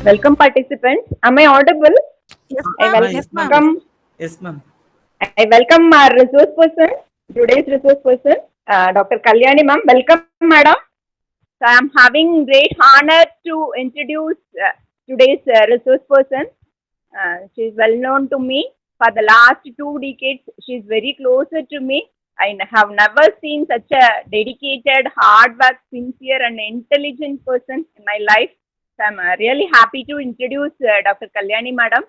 Welcome participants. Am I audible? Yes, I ma'am. Yes, Yes, ma'am. ma'am. welcome Yes, ma'am. I welcome our resource person, today's resource person, Dr. Kalyani ma'am. Welcome madam. So I am having great honor to introduce today's resource person. She is well known to me for the last 2 decades. She is very closer to me. I have never seen such a dedicated, hard work, sincere, and intelligent person in my life. So I'm really happy to introduce Dr. Kalyani madam.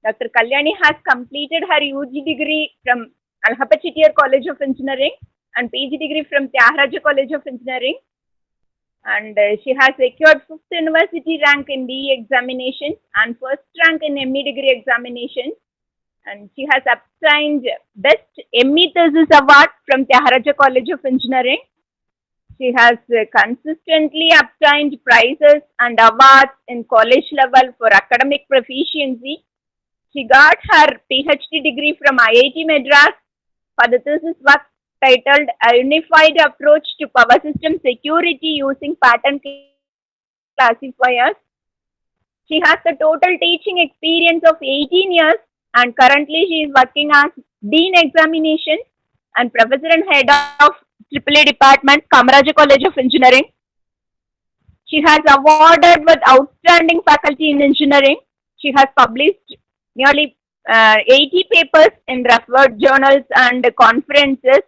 Dr. Kalyani has completed her UG degree from Alhapa Chittiar College of Engineering and PG degree from Tyagaraja College of Engineering, and she has secured 5th university rank in DE examinations and first rank in ME degree examinations, and she has obtained Best ME Thesis Award from Tyagaraja College of Engineering. She has consistently obtained prizes and awards in college level for academic proficiency. She got her PhD degree from IIT Madras for the thesis work titled A Unified Approach to Power System Security Using Pattern Classifiers. She has the total teaching experience of 18 years, and currently she is working as Dean Examinations and Professor and Head of AAA Department, Kamaraja College of Engineering. She has awarded with outstanding faculty in engineering. She has published nearly 80 papers in referred journals and conferences,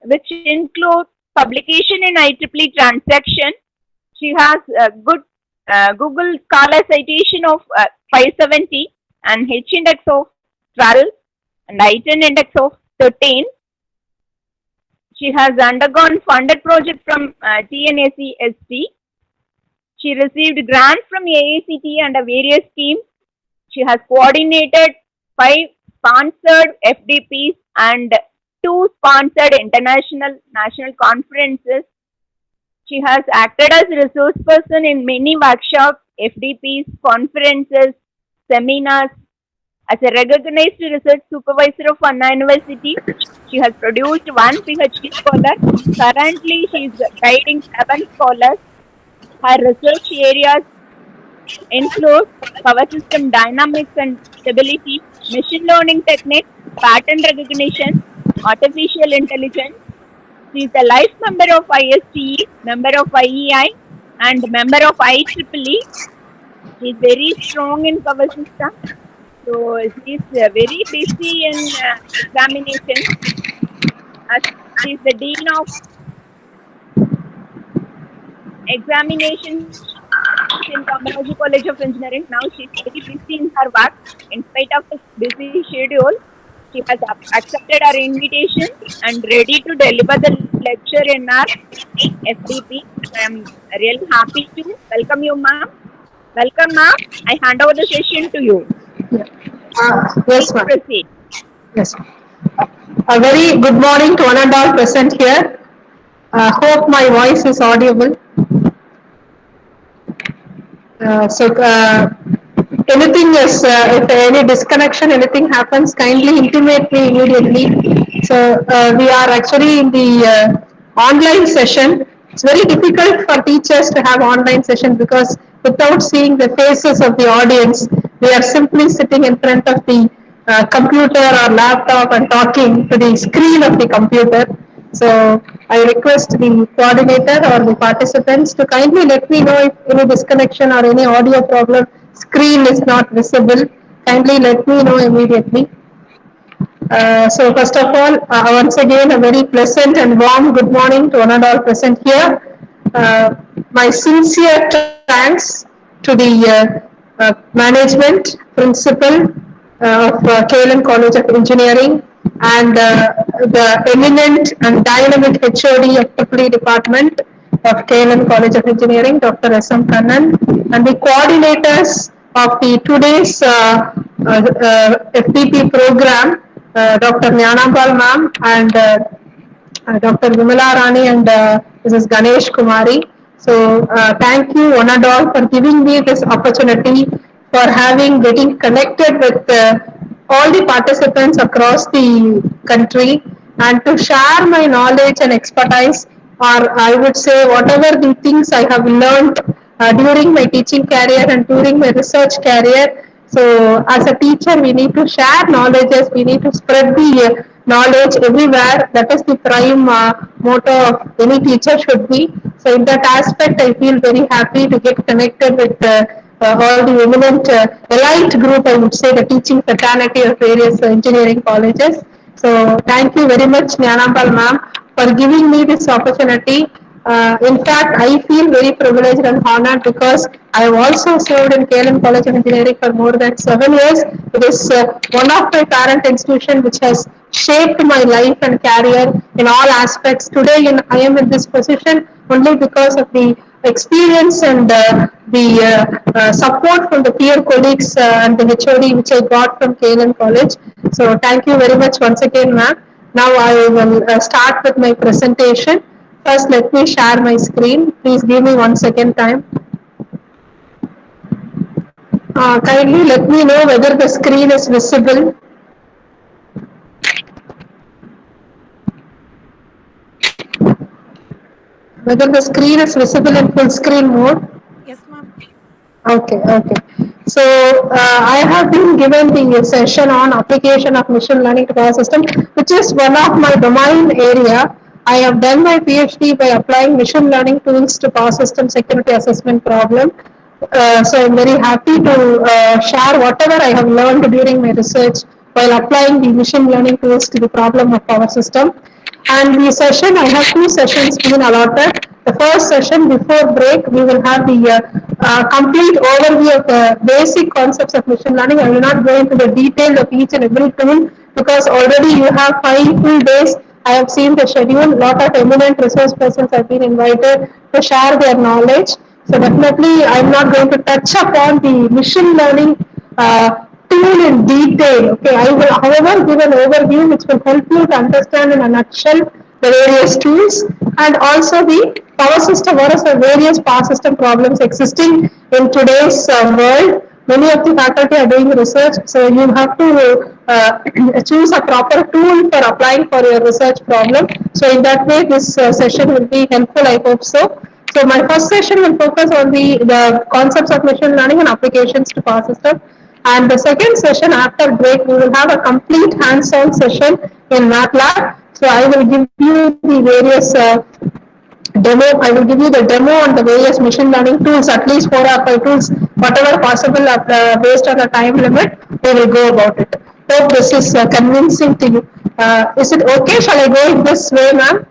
which include publication in IEEE transaction. She has a good Google Scholar citation of 570 and H index of 12 and I10 index of 13. She has undergone funded project from TNAC-ST. She received grants from AICT under various schemes. She has coordinated 5 sponsored FDPs and 2 sponsored international national conferences. She has acted as resource person in many workshops, FDPs, conferences, seminars. As a recognized research supervisor of Anna University, she has produced 1 PhD scholar. Currently, she is guiding 7 scholars. Her research areas include power system dynamics and stability, machine learning techniques, pattern recognition, artificial intelligence. She is a life member of ISTE, member of IEI, and member of IEEE. She is very strong in power system. So she is very busy in examinations. As she is the dean of examinations in Kamaraji College of Engineering. Now she is very busy in her work. In spite of this busy schedule, she has accepted our invitation and ready to deliver the lecture in our FDP. So I am really happy to welcome you, ma'am. Welcome, ma'am. I hand over the session to you. Please Yes, ma'am. proceed. Yes. A very good morning to one and all present here. Hope my voice is audible. So, anything is, if any disconnection, anything happens, kindly intimate me immediately. So, we are actually in the online session. It's very difficult for teachers to have online session because without seeing the faces of the audience, we are simply sitting in front of the computer or laptop and talking to the screen of the computer. So I request the coordinator or the participants to kindly let me know if any disconnection or any audio problem, screen is not visible. Kindly let me know immediately. So first of all, once again, a very pleasant and warm good morning to one and all present here. My sincere thanks to the management, principal of KLM College of Engineering, and the eminent and dynamic HOD of EEE Department of KLM College of Engineering, Dr. S.M. Kannan, and the coordinators of the today's FDP program, Dr. Jnanambal ma'am and Dr. Vimala Rani and Mrs. Ganesh Kumari. So thank you one and all for giving me this opportunity for getting connected with all the participants across the country and to share my knowledge and expertise, or I would say whatever the things I have learned during my teaching career and during my research career. So as a teacher, we need to share knowledges, we need to spread the knowledge everywhere. That is the prime motto of any teacher should be. So in that aspect, I feel very happy to get connected with all the eminent elite group, I would say, the teaching fraternity of various engineering colleges. So thank you very much, Nyanambal ma'am, for giving me this opportunity. In fact, I feel very privileged and honored because I have also served in KLM College of Engineering for more than 7 years. It is one of my parent institution which has shaped my life and career in all aspects. Today, I am in this position only because of the experience and the support from the peer colleagues and the HOD which I got from KLM College. So thank you very much once again, ma'am. Now I will start with my presentation. First, let me share my screen. Please give me 1 second time. Kindly let me know whether the screen is visible. Whether the screen is visible in full screen mode. Yes, ma'am. Okay, okay. So I have been given the session on application of machine learning to power system, which is one of my domain area. I have done my PhD by applying machine learning tools to power system security assessment problem. So I'm very happy to share whatever I have learned during my research while applying the machine learning tools to the problem of power system. And the session, I have two sessions being allotted. The first session before break, we will have the complete overview of the basic concepts of machine learning. I will not go into the detail of each and every tool because already you have 5 full days. I have seen the schedule. A lot of eminent resource persons have been invited to share their knowledge. So definitely, I'm not going to touch upon the machine learning tool in detail. Okay, I will, however, give an overview which will help you to understand in a nutshell the various tools and also the power system. What are the various power system problems existing in today's world? Many of the faculty are doing research, so you have to choose a proper tool for applying for your research problem. So in that way, this session will be helpful. I hope so. So my first session will focus on the concepts of machine learning and applications to power system. And the second session after break, we will have a complete hands-on session in MATLAB. So I will give you the various demo. I will give you the demo on the various machine learning tools, at least 4 or 5 tools, whatever possible based on the time limit, we will go about it. Hope this is convincing to you. Is it okay? Shall I go in this way, ma'am?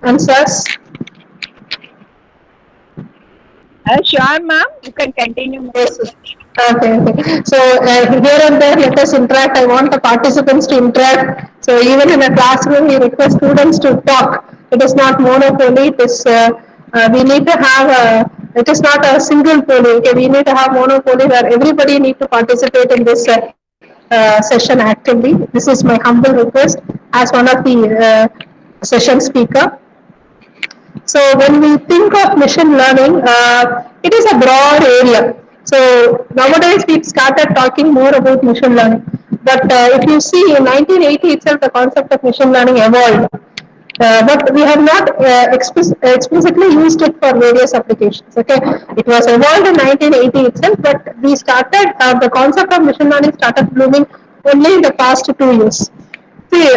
Answers? Sure, ma'am. You can continue, ma'am. Yes. Okay, okay. So here and there, let us interact. I want the participants to interact. So even in a classroom, we request students to talk. It is not monopoly. It is we need to have a. It is not a single poly. Okay, we need to have monopoly where everybody need to participate in this session actively. This is my humble request as one of the session speaker. So when we think of machine learning, it is a broad area. So nowadays we started talking more about machine learning. But if you see in 1980 itself, the concept of machine learning evolved. But we have not explicitly used it for various applications. Okay, it was evolved in 1980 itself, but we started the concept of machine learning started blooming only in the past 2 years. See,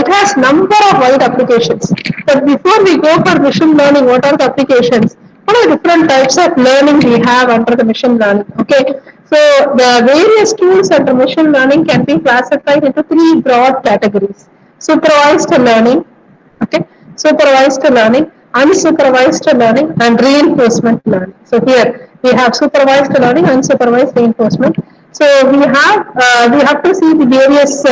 it has number of wide applications. But before we go for machine learning, what are the applications? What are different types of learning we have under the machine learning? Okay, so the various tools under machine learning can be classified into three broad categories: supervised learning, okay, supervised learning, unsupervised learning, and reinforcement learning. So here we have supervised learning, unsupervised reinforcement. So we have to see the various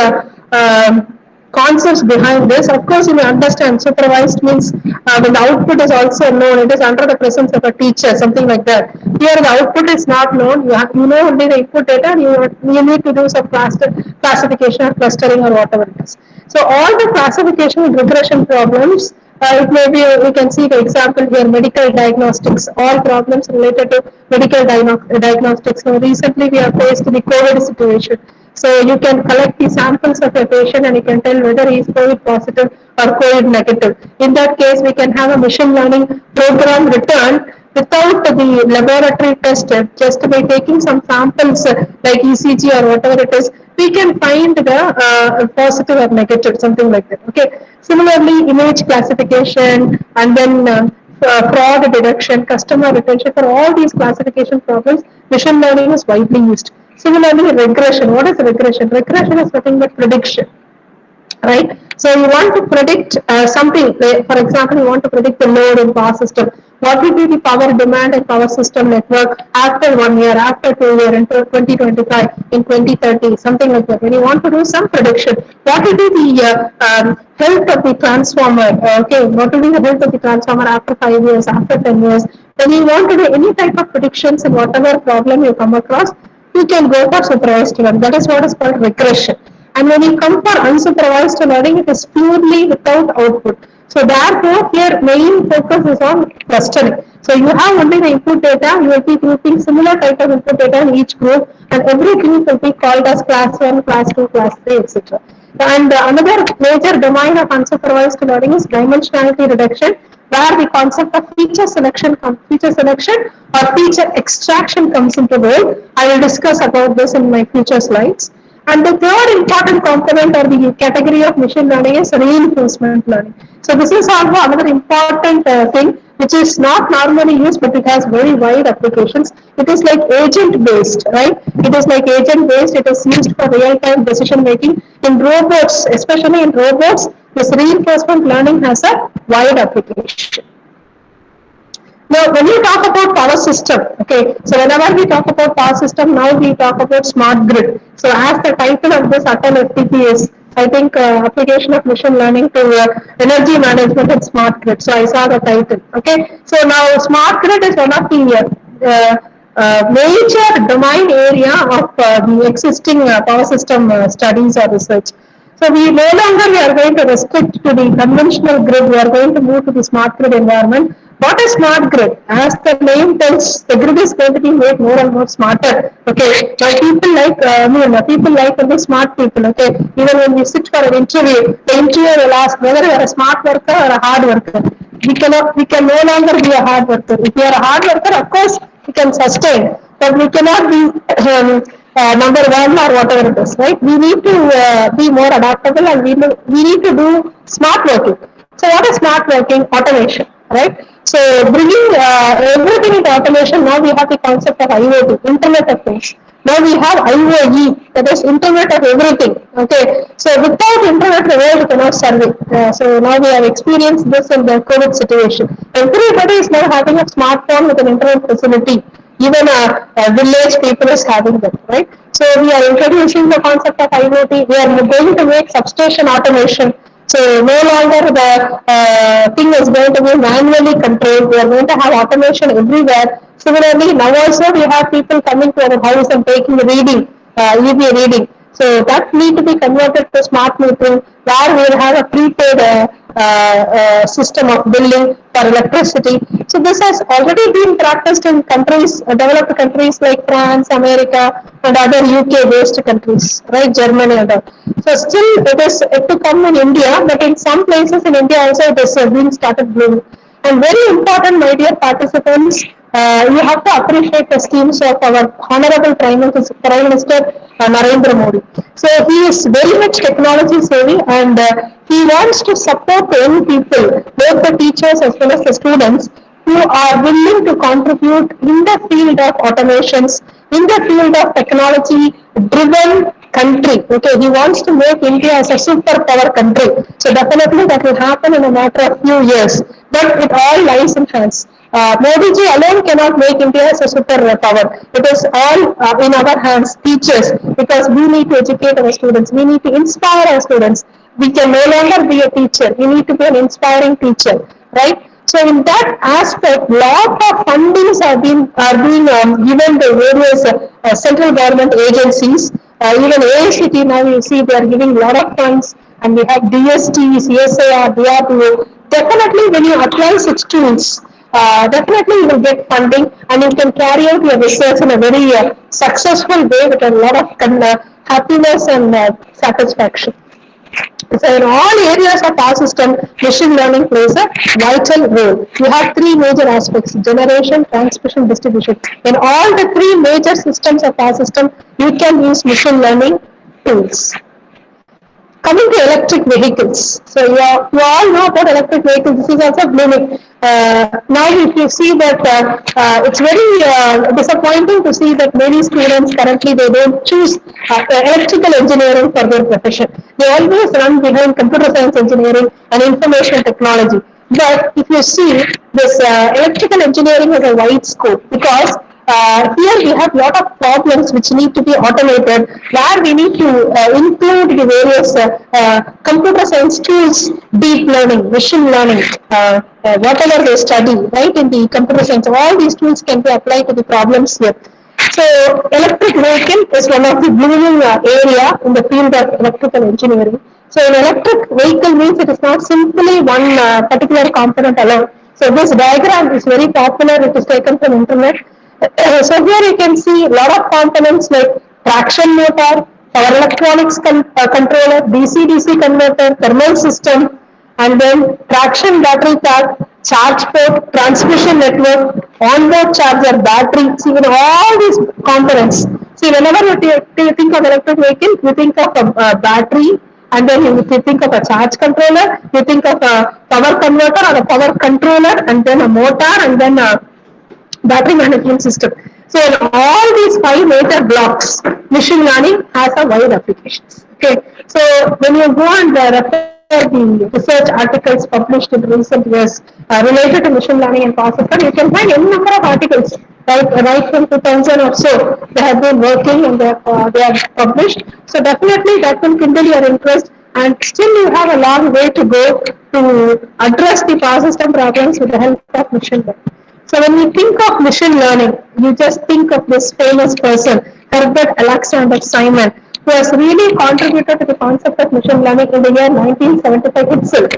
concepts behind this. Of course, you may understand supervised means when the output is also known, it is under the presence of a teacher, something like that. Here, the output is not known. You know only the input data, and you need to do some classification or clustering or whatever it is. So, all the classification and regression problems. It may be, we can see the example here, medical diagnostics, all problems related to medical diagnostics. Now, recently we are faced the COVID situation. So you can collect the samples of a patient and you can tell whether he is COVID positive or COVID negative. In that case, we can have a machine learning program written without the laboratory test, just by taking some samples like ECG or whatever it is, we can find the positive or negative, something like that. Okay. Similarly, image classification and then fraud detection, customer retention, for all these classification problems, machine learning is widely used. Similarly, regression. What is regression? Regression is nothing but prediction, right? So you want to predict something. For example, you want to predict the load in power system. What will be the power demand and power system network after 1 year, after 2 years, in 2025, in 2030, something like that. When you want to do some prediction, what will be the health of the transformer? Okay, what will be the health of the transformer after 5 years, after 10 years? When you want to do any type of predictions in whatever problem you come across, you can go for supervised learning. That is what is called regression. And when you come for unsupervised learning, it is purely without output. So therefore, here main focus is on clustering. So you have only the input data, you will be grouping similar type of input data in each group, and every group will be called as class 1, class 2, class 3, etc. And another major domain of unsupervised learning is dimensionality reduction, where the concept of feature selection or feature extraction comes into role. I will discuss about this in my future slides. And the third important component or the category of machine learning is reinforcement learning. So this is also another important thing which is not normally used, but it has very wide applications. It is like agent based, right? It is like agent based. It is used for real time decision making in robots, especially in robots. This reinforcement learning has a wide application. Now, when you talk about power system, okay, so whenever we talk about power system, now we talk about smart grid. So, as the title of this Atal FTP is, I think application of machine learning to energy management and smart grid. So, I saw the title. Okay, so now smart grid is one of the major domain area of the existing power system studies or research. So we no longer we are going to restrict to the conventional grid. We are going to move to the smart grid environment. What is smart grid? As the name tells, the grid is going to be made more and more smarter. Okay, by people like people like the smart people. Okay, even when we sit for an interview, the interviewer will ask whether you are a smart worker or a hard worker. We can no longer be a hard worker. If you are a hard worker, of course we can sustain, but we cannot be number one or whatever it is, right? We need to be more adaptable, and we need to do smart working. So what is smart working? Automation, right? So bringing everything into automation, now we have the concept of IoT, Internet of Things. Now we have IoE, that is Internet of Everything. Okay, so without Internet, the world cannot survive. So now we have experienced this in the COVID situation. Everybody is now having a smartphone with an internet facility. Even a village people is having them, right? So we are introducing the concept of IoT. We are going to make substation automation. So no longer the thing is going to be manually controlled. We are going to have automation everywhere. Similarly, now also we have people coming to our house and taking reading, EV reading. So that need to be converted to smart metering, where we will have a prepaid system of billing for electricity. So this has already been practiced in countries, developed countries like France, America, and other UK-based countries, right? Germany and all. So still it is yet to come in India, but in some places in India also it is being started blooming. And very important, my dear participants, you have to appreciate the schemes of our Honorable Prime Minister Narendra Modi. So he is very much technology savvy, and he wants to support young people, both the teachers as well as the students, who are willing to contribute in the field of automations, in the field of technology driven country. Okay, he wants to make India as a superpower country. So definitely that will happen in a matter of few years. But it all lies in hands. Modi ji alone cannot make India as a superpower. It is all in our hands, teachers, because we need to educate our students. We need to inspire our students. We can no longer be a teacher. We need to be an inspiring teacher, right? So in that aspect, lot of fundings are being given to various central government agencies. Even AICT now you see they are giving a lot of funds, and we have DST, CSIR, DRDO. Definitely, when you apply such tools, definitely you will get funding, and you can carry out your research in a very successful way with a lot of happiness and satisfaction. So in all areas of our system, machine learning plays a vital role. You have three major aspects: generation, transmission, distribution. In all the three major systems of our system, you can use machine learning tools. Coming to electric vehicles, so you all know about electric vehicles. This is also blooming. Now, if you see that it's very disappointing to see that many students currently they don't choose electrical engineering for their profession. They always run behind computer science engineering and information technology. But if you see this electrical engineering has a wide scope because here we have a lot of problems which need to be automated, where we need to include the various computer science tools, deep learning, machine learning, whatever they study, right, in the computer science. All these tools can be applied to the problems here. So electric vehicle is one of the blooming area in the field of electrical engineering. So an electric vehicle means it is not simply one particular component alone. So this diagram is very popular. It is taken from internet. So here you can see a lot of components like traction motor, power electronics controller, DC-DC converter, thermal system, and then traction battery pack, charge port, transmission network, onboard charger, battery. See, all these components. See, whenever you think of electric vehicle, you think of a battery, and then you think of a charge controller, you think of a power converter or a power controller, and then a motor, and then a battery management system. So in all these five major blocks, machine learning has a wide applications. Okay, so when you go and refer the research articles published in recent years related to machine learning and processor, you can find any number of articles. Right from 2000 or so, they have been working and they have published. So definitely that will kindle your interest, and still you have a long way to go to address the power system problems with the help of machine learning. So when you think of machine learning, you just think of this famous person, Herbert Alexander Simon, who has really contributed to the concept of machine learning in the year 1975 itself.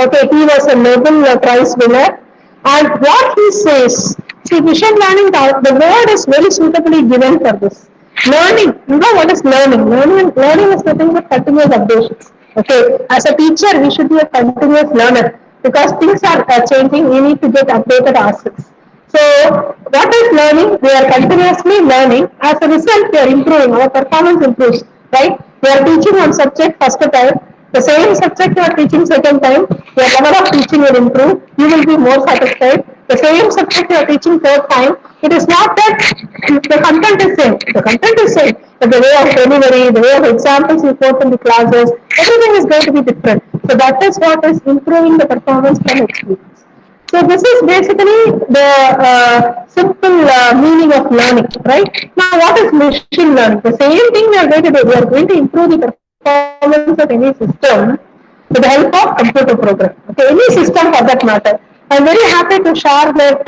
Okay, he was a Nobel Prize winner. And what he says, see, machine learning, the word is very suitably given for this. Learning, you know what is learning? Learning is nothing but continuous updations. Okay, as a teacher, we should be a continuous learner because things are changing. We need to get updated ourselves. So, what is learning? We are continuously learning. As a result, we are improving. Our performance improves. Right? We are teaching one subject first time. The same subject you are teaching second time. Your level of teaching will improve. You will be more satisfied. The same subject you are teaching third time. It is not that the content is same. The content is same, but the way of delivery, the way of examples you quote in the classes, everything is going to be different. So that is what is improving the performance from experience. So this is basically the simple meaning of learning, right? Now, what is machine learning? The same thing we are going to do. We are going to improve the performance of any system with the help of computer program. Okay, any system for that matter. I'm very happy to share that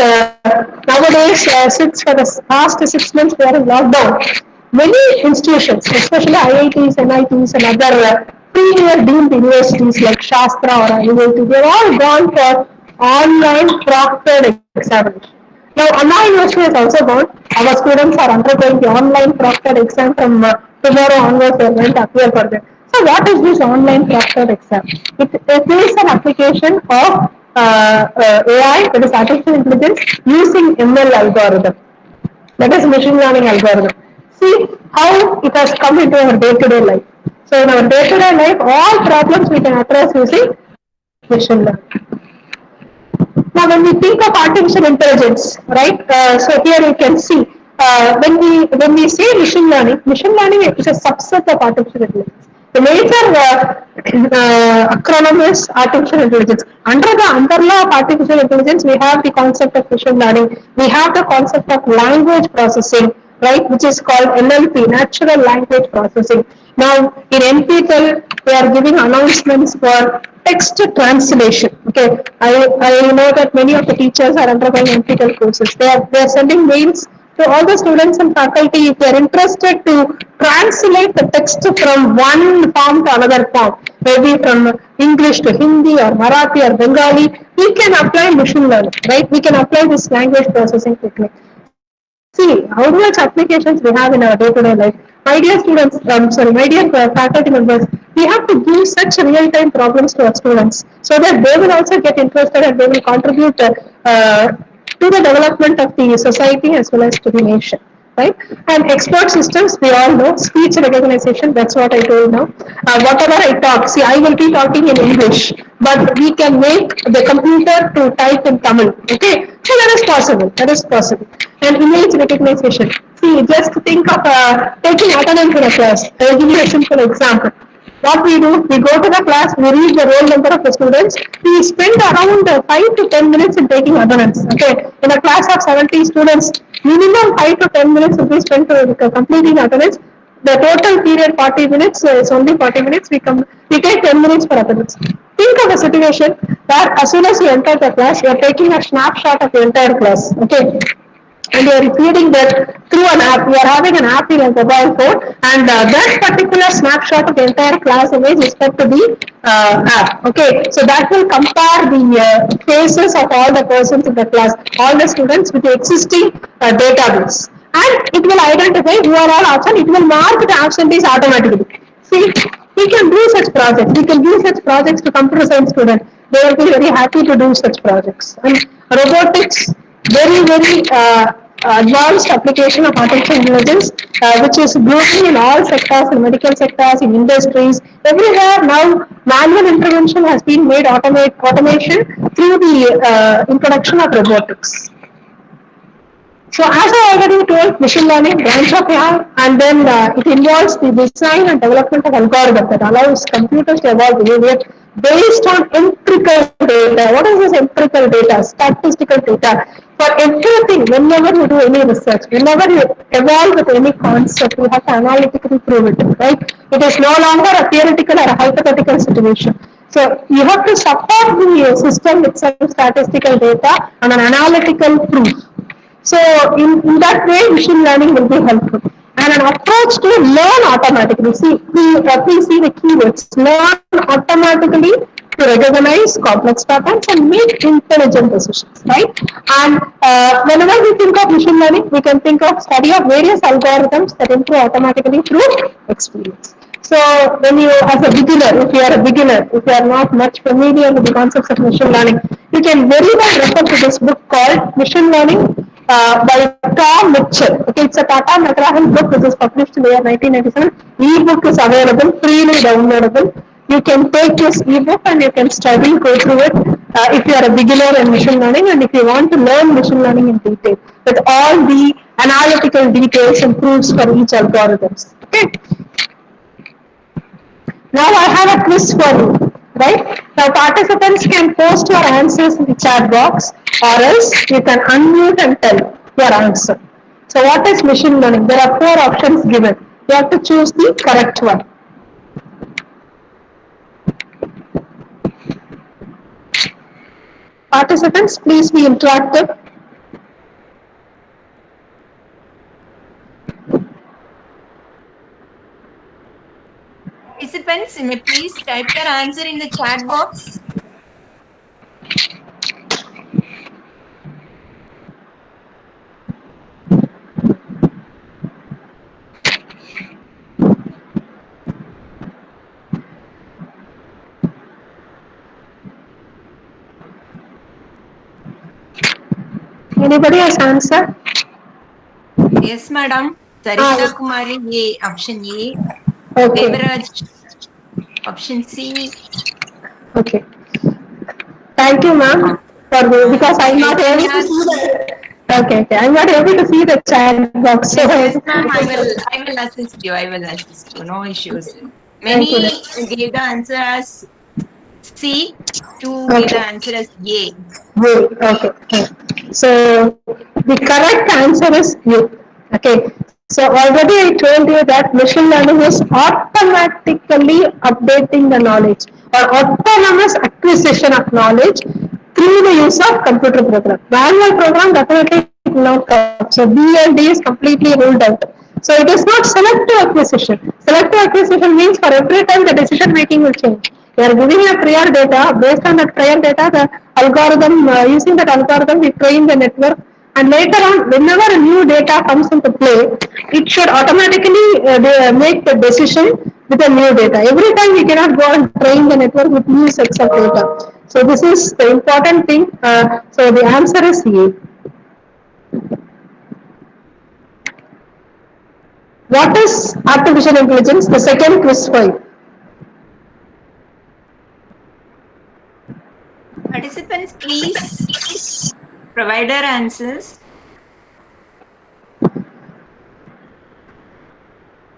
nowadays, since for the past 6 months we are in lockdown, many institutions, especially IITs, NITs, and other premier deemed universities like Shastra or IIT, they're all gone for online proctored examination. Now, Anna University has also gone. Our students are undergoing the online proctored exam from tomorrow onwards. They are going to appear for them. So, what is this online proctored exam? It is an application of AI, that is artificial intelligence, using ML algorithm, that is machine learning algorithm. See how it has come into our day-to-day life. So in our day-to-day life, all problems we can address using machine learning. Now, when we think of artificial intelligence, right? So here you can see when we say machine learning is a subset of artificial intelligence. The major acronym is artificial intelligence. Under the umbrella of artificial intelligence, we have the concept of machine learning. We have the concept of language processing, right, which is called NLP, natural language processing. Now, in NPTEL, they are giving announcements for text translation. Okay, I know that many of the teachers are undergoing NPTEL courses. They are sending mails to all the students and faculty if they are interested to translate the text from one form to another form, maybe from English to Hindi or Marathi or Bengali. We can apply machine learning, right? We can apply this language processing technique. See how much applications we have in our day-to-day life. my dear students, sorry, my dear faculty members, we have to give such real-time problems to our students so that they will also get interested and they will contribute to the development of the society as well as to the nation. Right? And expert systems, we all know, speech recognition, that's what I told now. Whatever I talk, see, I will be talking in English, but we can make the computer to type in Tamil. Okay? So that is possible. That is possible. And image recognition. See, just think of taking attendance in a class. I will give you a simple example. What we do, we go to the class, we read the roll number of the students, we spend around 5 to 10 minutes in taking attendance. Okay, in a class of 70 students, minimum 5 to 10 minutes will be spent to completing attendance. The total period 40 minutes, it's only 40 minutes, we take 10 minutes for attendance. Think of a situation where as soon as you enter the class, you are taking a snapshot of the entire class. Okay, and you are feeding that through an app. You are having an app in your mobile phone, and that particular snapshot of the entire class image is fed to the app. Okay, so that will compare the faces of all the persons in the class, all the students with the existing database, and it will identify who are all absent. It will mark the absentees automatically. See, we can do such projects. We can do such projects to computer science students. They will be very happy to do such projects. And robotics, very advanced application of artificial intelligence, which is growing in all sectors, in medical sectors, in industries, everywhere now. Manual intervention has been made automation through the introduction of robotics. So as I already told, machine learning, branch of AI, and then it involves the design and development of algorithms that allows computers to evolve behavior based on empirical data. What is this empirical data? Statistical data. For everything, whenever you do any research, whenever you evolve with any concept, you have to analytically prove it, right? It is no longer a theoretical or a hypothetical situation. So you have to support the system with some statistical data and an analytical proof. So in that way, machine learning will be helpful. And an approach to learn automatically. See, we see the keywords. Learn automatically to recognize complex patterns and make intelligent decisions, right? And whenever we think of machine learning, we can think of study of various algorithms that improve automatically through experience. So when you, as a beginner, if you are a beginner, if you are not much familiar with the concepts of machine learning, you can very well refer to this book called Machine Learning by Tom Mitchell. Okay, it's a Tata McGrath book which was published in the year 1997. E-book is available, freely downloadable. You can take this e-book and you can study, go through it if you are a beginner in machine learning and if you want to learn machine learning in detail with all the analytical details and proofs for each algorithms. Okay. Now I have a quiz for you, right? Now participants can post your answers in the chat box or else you can unmute and tell your answer. So what is machine learning? There are 4 options given. You have to choose the correct one. Participants, please be interactive. Participants, may please type their answer in the chat box. Anybody has answer? Yes, madam. Sarita Kumari, A, option A. Okay. Devaraj, option C. Okay. Thank you, ma'am, for because I'm not able to see the. Okay, I'm not able to see the chat box. So Yes, ma'am. I will assist you. I will assist you. No issues. Thank you. Many gave the answer as C. 2 gave the answer as A. Good. Okay. So the correct answer is U. Okay. So already I told you that machine learning is automatically updating the knowledge or autonomous acquisition of knowledge through the use of computer program. Manual program definitely will not come. So BLD is completely ruled out. So it is not selective acquisition. Selective acquisition means for every time the decision making will change. We are giving a prior data. Based on that prior data, the algorithm, using that algorithm, we train the network And later on, whenever a new data comes into play, it should automatically make the decision with the new data. Every time we cannot go and train the network with new sets of data. So this is the important thing. So the answer is A. What is artificial intelligence? The second quiz for you. Participants, please provide their answers.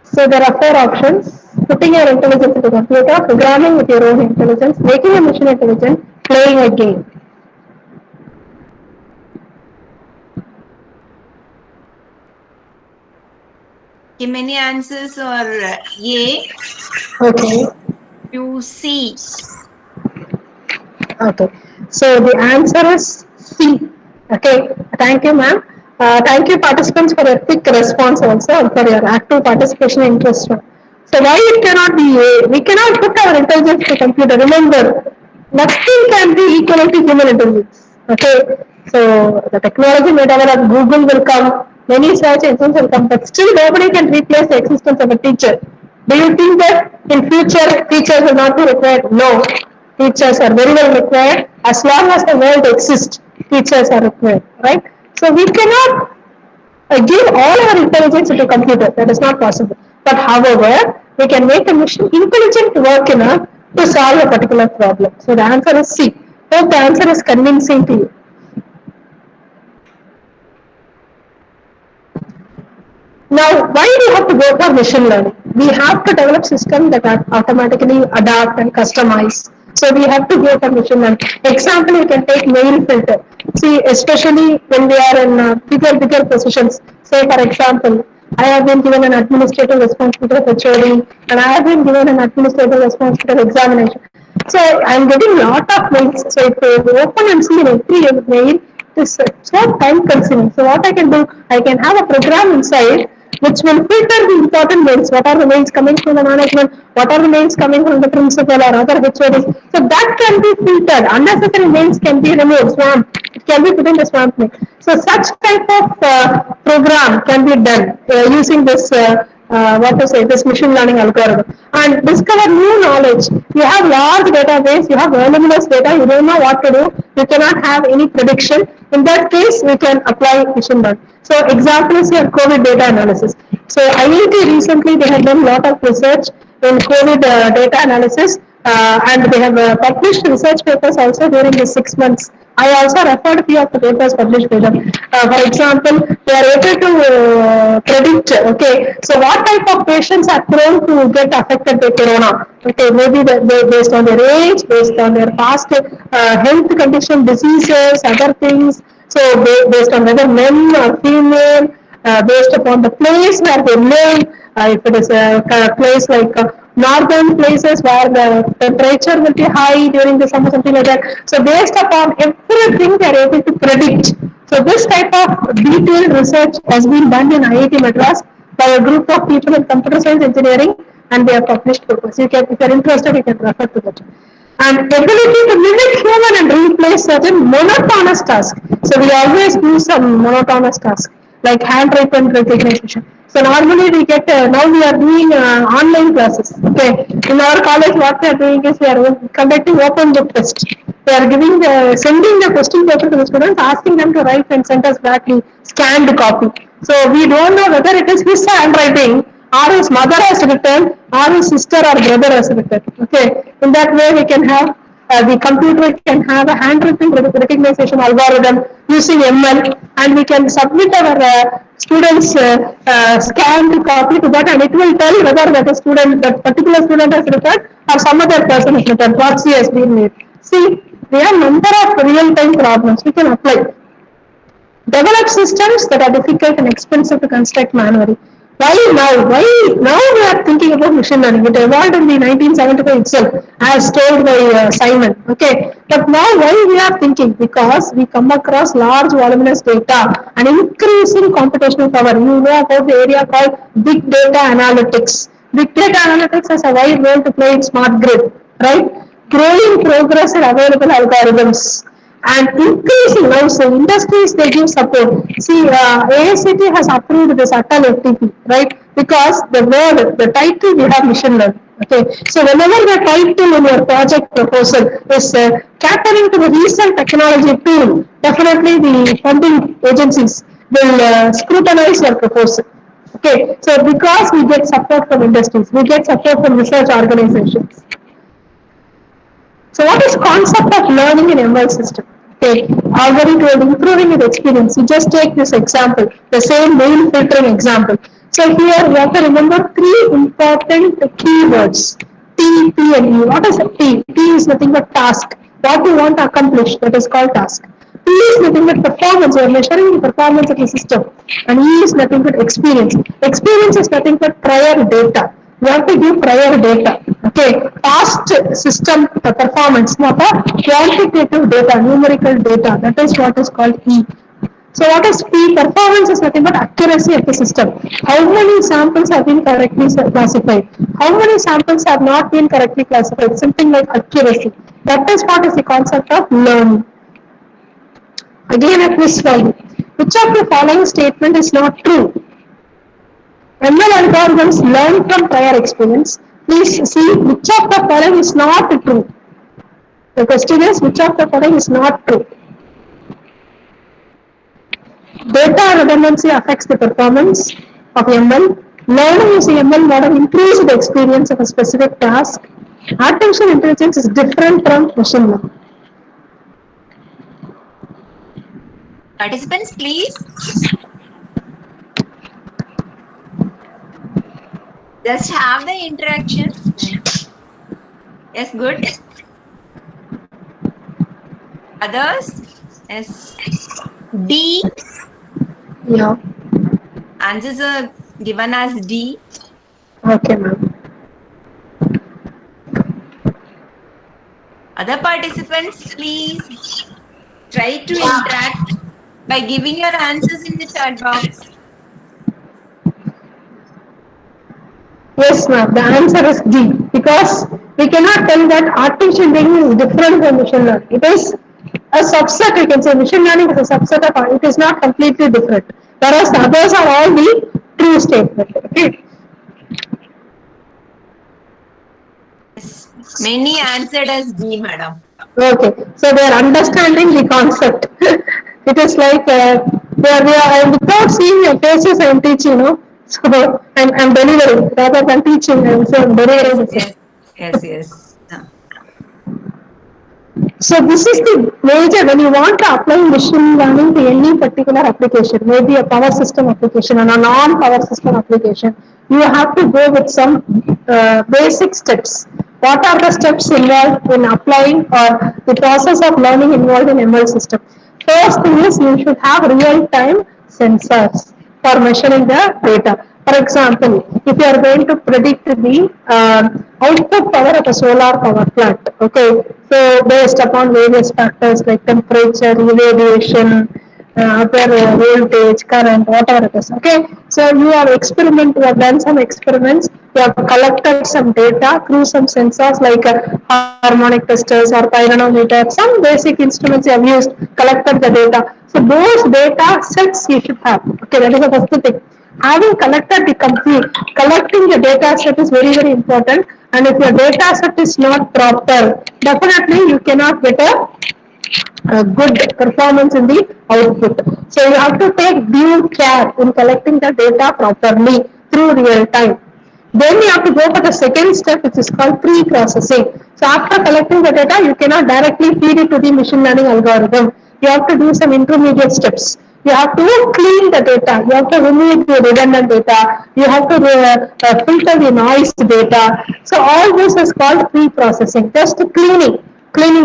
So there are four options. Putting your intelligence into computer, programming with your own intelligence, making a machine intelligent, playing a game. Okay, many answers are A Okay. to C. Okay. So the answer is C. Okay. Thank you, ma'am. Thank you, participants, for your quick response also and for your active participation and interest. So why it cannot be A? We cannot put our intelligence to computer. Remember, nothing can be equal to human intelligence. Okay. So the technology may develop, Google will come, many search engines will come, but still nobody can replace the existence of a teacher. Do you think that in future teachers will not be required? No. Teachers are very well required. As long as the world exists, teachers are required, right? So we cannot give all our intelligence to a computer. That is not possible. But however, we can make a machine intelligent to work enough to solve a particular problem. So the answer is C. Hope the answer is convincing to you. Now, why do we have to go for machine learning? We have to develop systems that are automatically adapt and customize. So we have to go for machine learning. Example, you can take mail filter. See, especially when we are in bigger positions. Say, for example, I have been given an administrative responsibility of HOD, and I have been given an administrative responsibility of examination. So I'm getting a lot of mails. So if I open and see every mail, it's so time consuming. So what I can do, I can have a program inside which will filter the important mails. What are the mails coming from the management? What are the mails coming from the principal or other HODs? So that can be filtered. Unnecessary mails can be removed. Swamp. It can be put in the swamp mail. So such type of program can be done using this what to say, this machine learning algorithm, and discover new knowledge. You have large database, you have voluminous data, you don't know what to do, you cannot have any prediction. In that case, we can apply machine learning. So example is your COVID data analysis. So IIT recently they have done a lot of research in COVID data analysis, and they have published research papers also during the 6 months. I also referred a few of the papers published by them. For example, they are able to predict, okay, so what type of patients are prone to get affected by corona. Okay, maybe based on their age, based on their past health condition, diseases, other things. So based on whether men or female, based upon the place where they live, if it is a place like northern places where the temperature will be high during the summer, something like that. So based upon everything, they are able to predict. So this type of detailed research has been done in IIT Madras by a group of people in computer science engineering, and they have published papers. You can, if you are interested, you can refer to that. And ability to mimic human and replace certain monotonous tasks. So we always do some monotonous tasks like handwritten recognition. So normally we get now we are doing online classes. Okay, in our college, what we are doing is we are conducting open book test. We are giving sending the question paper to the students, asking them to write and send us back the scanned copy. So we don't know whether it is his handwriting or his mother has written or his sister or brother has written. Okay, in that way we can have the computer can have a handwritten recognition algorithm using ML, and we can submit our students scanned copy to that, and it will tell whether that particular student has written or some other person has written. Proxy has been made. See, we have number of real-time problems we can apply. Develop systems that are difficult and expensive to construct manually. Why now? Why now we are thinking about machine learning? It evolved in the 1975 itself, as told by Simon. Okay, but now why we are thinking? Because we come across large voluminous data and increasing computational power. You know about the area called big data analytics. Big data analytics has a wide role to play in smart grid, right? Growing progress and available algorithms, and increasing now. So industries they give support. See, AICT has approved this Atal FTP, right? Because the word, the title, we have mission learning. Okay, so whenever the title in your project proposal is catering to the recent technology tool, definitely the funding agencies will scrutinize your proposal. Okay, so because we get support from industries, we get support from research organizations. So what is concept of learning in ML system? Okay, already told improving your experience. You just take this example, the same mail filtering example. So here you have to remember three important keywords. T, P and E. What is a T? T is nothing but task. What you want to accomplish, that is called task. P is nothing but performance. You are measuring the performance of the system. And E is nothing but experience. Experience is nothing but prior data. You have to give prior data. Okay, past system performance, not a quantitative data, numerical data. That is what is called E. So what is P? Performance is nothing but accuracy of the system. How many samples have been correctly classified? How many samples have not been correctly classified? Something like accuracy. That is what is the concept of learning. Again, a quiz for you. Which of the following statement is not true? ML algorithms learn from prior experience. Please see which of the following is not true. The question is which of the following is not true. Data redundancy affects the performance of ML. Learning using ML model improves the experience of a specific task. Artificial intelligence is different from machine learning. Participants, please. Just have the interaction. Yes, good. Others? Yes. D. Yeah. Answers are given as D. Okay, ma'am. Other participants, please try to interact by giving your answers in the chat box. Yes, ma'am. The answer is D because we cannot tell that artificial intelligence is different from machine learning. It is a subset. We can say machine learning is a subset of it is not completely different. Whereas the others are all the true statement. Okay. Yes. Many answered as D, madam. Okay. So they are understanding the concept. It is like they are without seeing your faces. I am teaching. So I'm delivering rather than teaching. I'm delivering Yes, the yes, same. yes, yes. So this is the major when you want to apply machine learning to any particular application, maybe a power system application and a non-power system application, you have to go with some basic steps. What are the steps involved in applying or the process of learning involved in ML system? First thing is you should have real-time sensors for measuring the data. For example, if you are going to predict the output power of a solar power plant, okay, so based upon various factors like temperature, irradiation, other voltage, current, whatever it is. Okay, so you have done some experiments, you have collected some data through some sensors like harmonic testers or pyranometer, some basic instruments you have used, collected the data. So those data sets you should have. Okay, that is the first thing. Having collected the complete, collecting the data set is very, very important. And if your data set is not proper, definitely you cannot get a good performance in the output. So you have to take due care in collecting the data properly through real time. Then you have to go for the second step, which is called pre-processing. So after collecting the data, you cannot directly feed it to the machine learning algorithm. You have to do some intermediate steps. You have to clean the data. You have to remove the redundant data. You have to filter the noise data. So all this is called pre-processing, just cleaning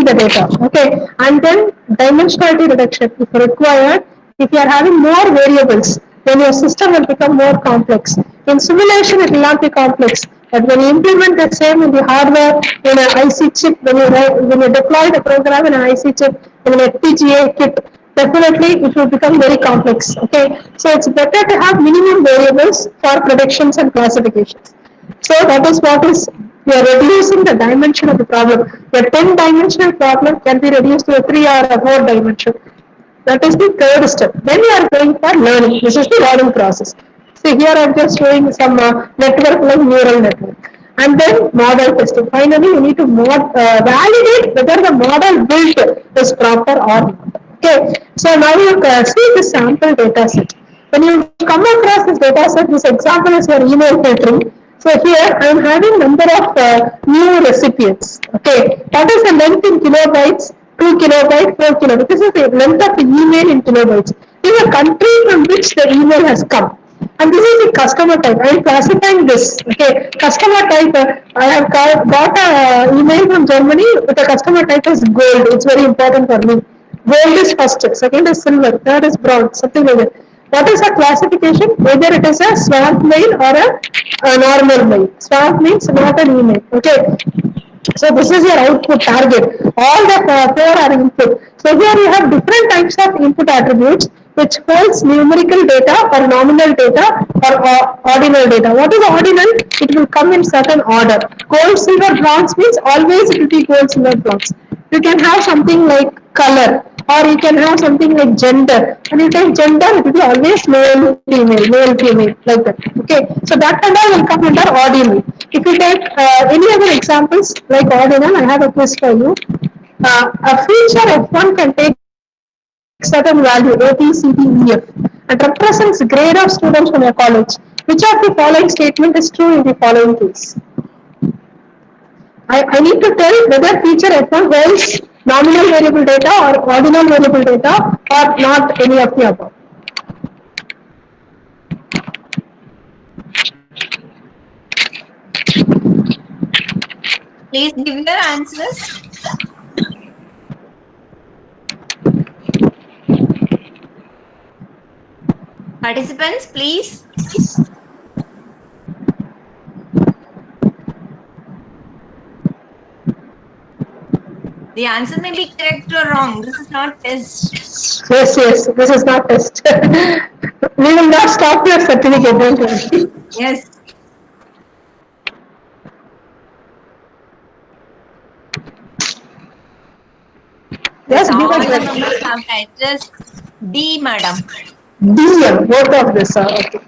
the data. Okay, and then dimensionality reduction if required. If you are having more variables, then your system will become more complex. In simulation, it will not be complex, but when you implement the same in the hardware, in an IC chip, when you deploy the program in an IC chip, in an FPGA kit, definitely it will become very complex. Okay, so it's better to have minimum variables for predictions and classifications. So that is what is We are reducing the dimension of the problem. A 10-dimensional problem can be reduced to a 3 or a 4 dimension. That is the third step. Then we are going for learning. This is the learning process. See, here I am just showing some network like neural network. And then model testing. Finally, you need to validate whether the model built is proper or not. Okay. So now you see the sample data set. When you come across this data set, this example is your email filtering. So here I am having number of new recipients. Okay, that is the length in kilobytes, 2 kilobytes, 4 kilobytes. This is the length of the email in kilobytes. This is the country from which the email has come. And this is the customer type. I am classifying this. Okay, customer type. I have got a email from Germany with the customer type is gold. It's very important for me. Gold is first, second is silver, third is bronze, something like that. What is a classification? Whether it is a swamp mail or a normal mail. Swamp means not an email. Okay. So this is your output target. All the four are input. So here you have different types of input attributes which holds numerical data or nominal data or ordinal data. What is ordinal? It will come in certain order. Gold, silver, bronze means always it will be gold, silver, bronze. You can have something like color or you can have something like gender. When you take gender, it will be always male, female, like that. Okay, so that and all will come under ordinal. If you take any other examples like ordinal, I have a quiz for you. A feature F1 can take certain value A, B, C, D, E, F and represents grade of students from your college. Which of the following statement is true in the following case? I need to tell whether feature F1 holds nominal variable data or ordinal variable data or not any of the above. Please give your answers. Participants, please. The answer may be correct or wrong. This is not test. Yes, this is not test. We will not stop your certificate, don't worry. Yes. Yes, all give us the that. members have typed D, madam. D, both of this are okay.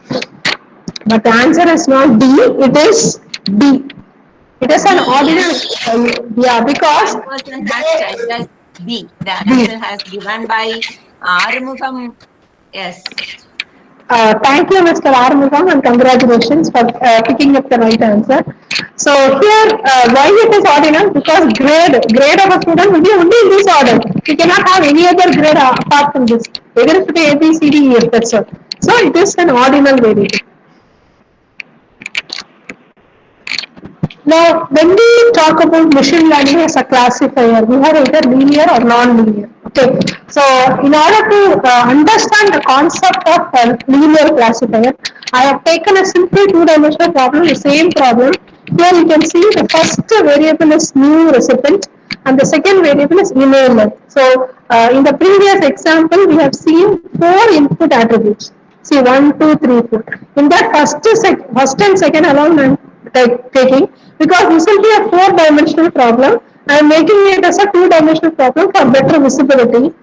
But the answer is not D, it is B. It is an D, ordinal, yeah, because one person has typed as B. The B. answer has given by Arumugam. Yes. Thank you, Mr. Armugam, and congratulations for picking up the right answer. So here, why it is ordinal? Because grade of a student will be only in this order. You cannot have any other grade apart from this. Whether it be A, B, C, D, E, F, that's all. So it is an ordinal variable. Now, when we talk about machine learning as a classifier, we have either linear or non-linear. Okay, so in order to understand the concept of a linear classifier, I have taken a simple two-dimensional problem, the same problem. Here you can see the first variable is new recipient and the second variable is email length. So in the previous example, we have seen four input attributes. See, 1, 2, 3, 4. In that first and second alone I am taking, because this will be a four-dimensional problem. I am making it as a two-dimensional problem for better visibility.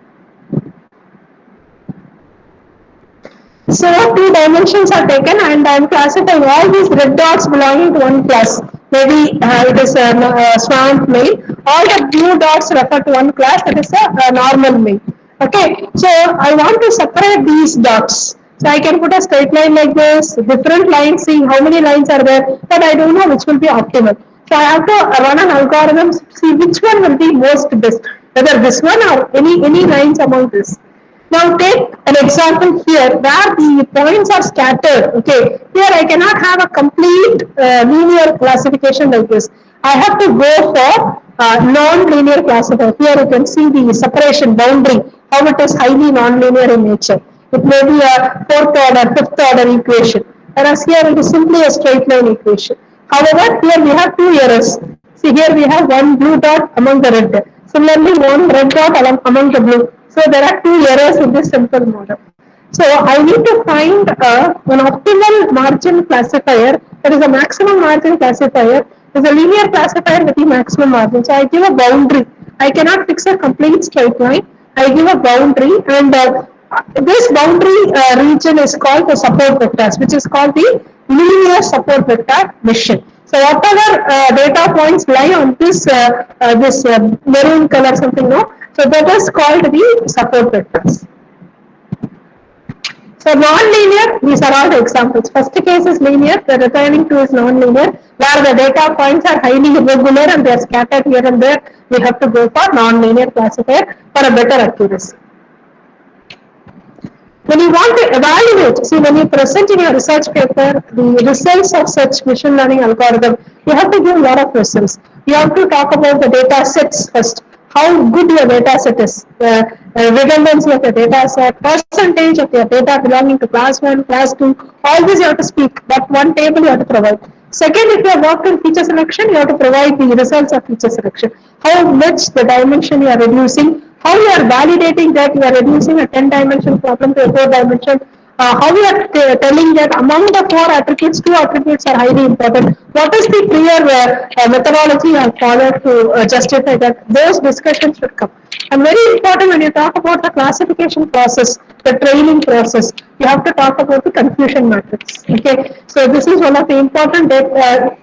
So two dimensions are taken and I am classifying all these red dots belonging to one class. Maybe it is a swamp mail. All the blue dots refer to one class, that is a normal mail. Okay, so I want to separate these dots. So I can put a straight line like this, different lines, see how many lines are there, but I don't know which will be optimal. So I have to run an algorithm, see which one will be most best, whether this one or any lines among this. Now take an example here where the points are scattered. Okay, here I cannot have a complete linear classification like this. I have to go for non-linear classifier. Here you can see the separation boundary, how it is highly non-linear in nature. It may be a fourth order, fifth order equation, whereas here it is simply a straight line equation. However, here we have two errors. See, here we have one blue dot among the red. Similarly, one red dot among the blue. So there are two errors in this simple model. So I need to find an optimal margin classifier, that is a maximum margin classifier, is a linear classifier with the maximum margin. So I give a boundary. I cannot fix a complete straight line. I give a boundary, and this boundary region is called the support vectors, which is called the linear support vector mission. So whatever data points lie on this maroon color something, no, so that is called the support vectors. So non-linear, these are all the examples. First case is linear, the returning to is non-linear, where the data points are highly irregular and they are scattered here and there. We have to go for non-linear classifier for a better accuracy. When you want to evaluate, see, when you present in your research paper the results of such machine learning algorithm, you have to give a lot of results. You have to talk about the data sets first, how good your data set is, the redundancy of your data set, percentage of your data belonging to class 1, class 2, all this you have to speak. That one table you have to provide. Second, if you have worked in feature selection, you have to provide the results of feature selection. How much the dimension you are reducing, how you are validating that you are reducing a 10-dimensional problem to a 4-dimension, how you are telling that among the 4 attributes, 2 attributes are highly important. What is the prior methodology you have followed to justify that? Those discussions should come. And very important when you talk about the classification process, the training process, you have to talk about the confusion matrix. Okay, so this is one of the important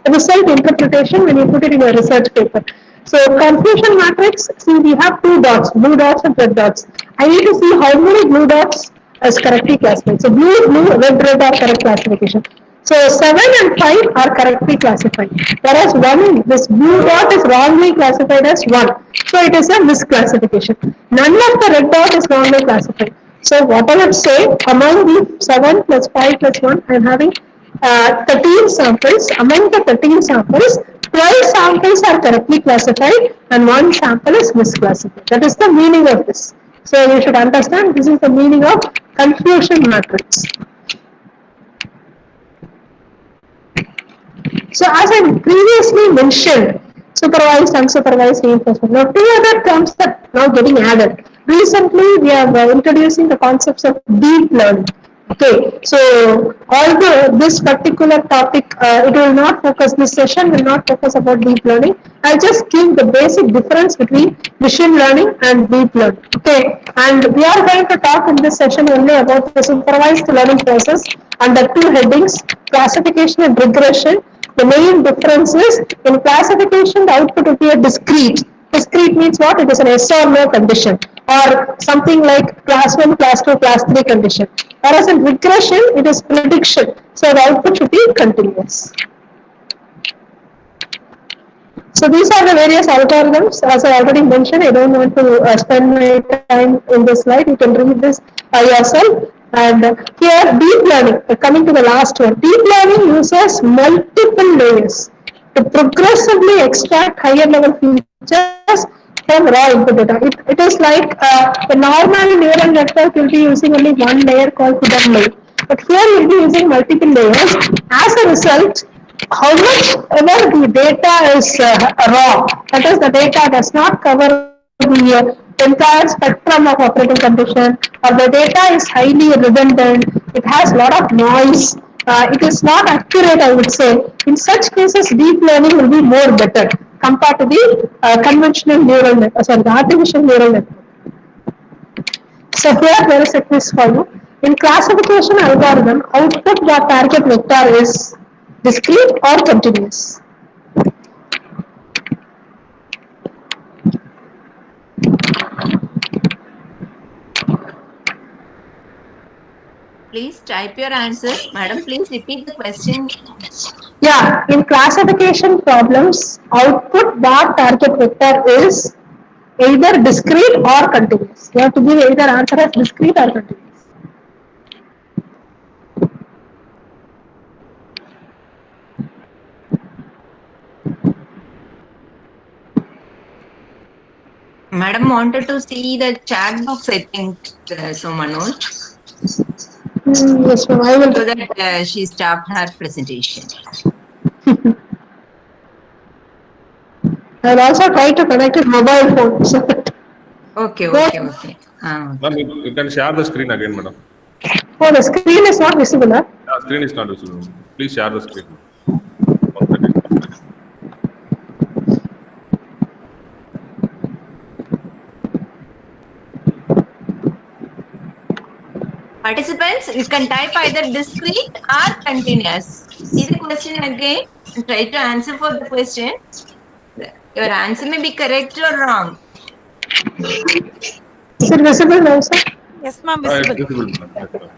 result interpretation when you put it in your research paper. So confusion matrix, see, we have 2 dots, blue dots and red dots. I need to see how many blue dots is correctly classified. So blue, red are correct classification. So 7 and 5 are correctly classified. Whereas 1, this blue dot is wrongly classified as 1. So it is a misclassification. None of the red dot is wrongly classified. So what I would say, among the 7 plus 5 plus 1, I am having 13 samples. Among the 13 samples, 12 samples are correctly classified and 1 sample is misclassified. That is the meaning of this. So you should understand this is the meaning of confusion matrix. So as I previously mentioned, supervised, unsupervised reinforcement. Now 2 other terms are now getting added. Recently we are introducing the concepts of deep learning. Okay, so although this particular topic, it will not focus, this session will not focus about deep learning. I'll just give the basic difference between machine learning and deep learning. Okay, and we are going to talk in this session only about the supervised learning process under 2 headings, classification and regression. The main difference is in classification, the output will be a discrete. Discrete means what? It is an yes or no condition, or something like class 1, class 2, class 3 condition. Whereas in regression, it is prediction. So the output should be continuous. So these are the various algorithms. As I already mentioned, I don't want to spend my time in this slide. You can read this yourself. And here, deep learning, coming to the last one. Deep learning uses multiple layers to progressively extract higher level features from raw input data. It is like a normal neural network will be using only one layer called hidden layer. But here you will be using multiple layers. As a result, how much ever the data is raw, that is the data does not cover the entire spectrum of operating condition, or the data is highly redundant, it has a lot of noise, it is not accurate, I would say. In such cases, deep learning will be more better compared to the conventional neural network, sorry, the artificial neural network. So here there is a quiz for you. In classification algorithm, output the target vector is discrete or continuous. Please type your answers. Madam, please repeat the question. Yeah, in classification problems, output bar target vector is either discrete or continuous. You have to give either answer as discrete or continuous. Madam wanted to see the chat box, I think, so Manoj, Yes, ma'am, I will. so that she stopped her presentation. I will also try to connect with mobile phone. Okay. Ma'am, you can share the screen again, madam. Oh, the screen is not visible, huh? Yeah, screen is not visible. Please share the screen. 1 second. Participants, you can type either discrete or continuous. See the question again and try to answer for the question. Your answer may be correct or wrong. Is it visible now, sir? Yes, ma'am, It's visible. visible, ma'am. Yes, ma'am.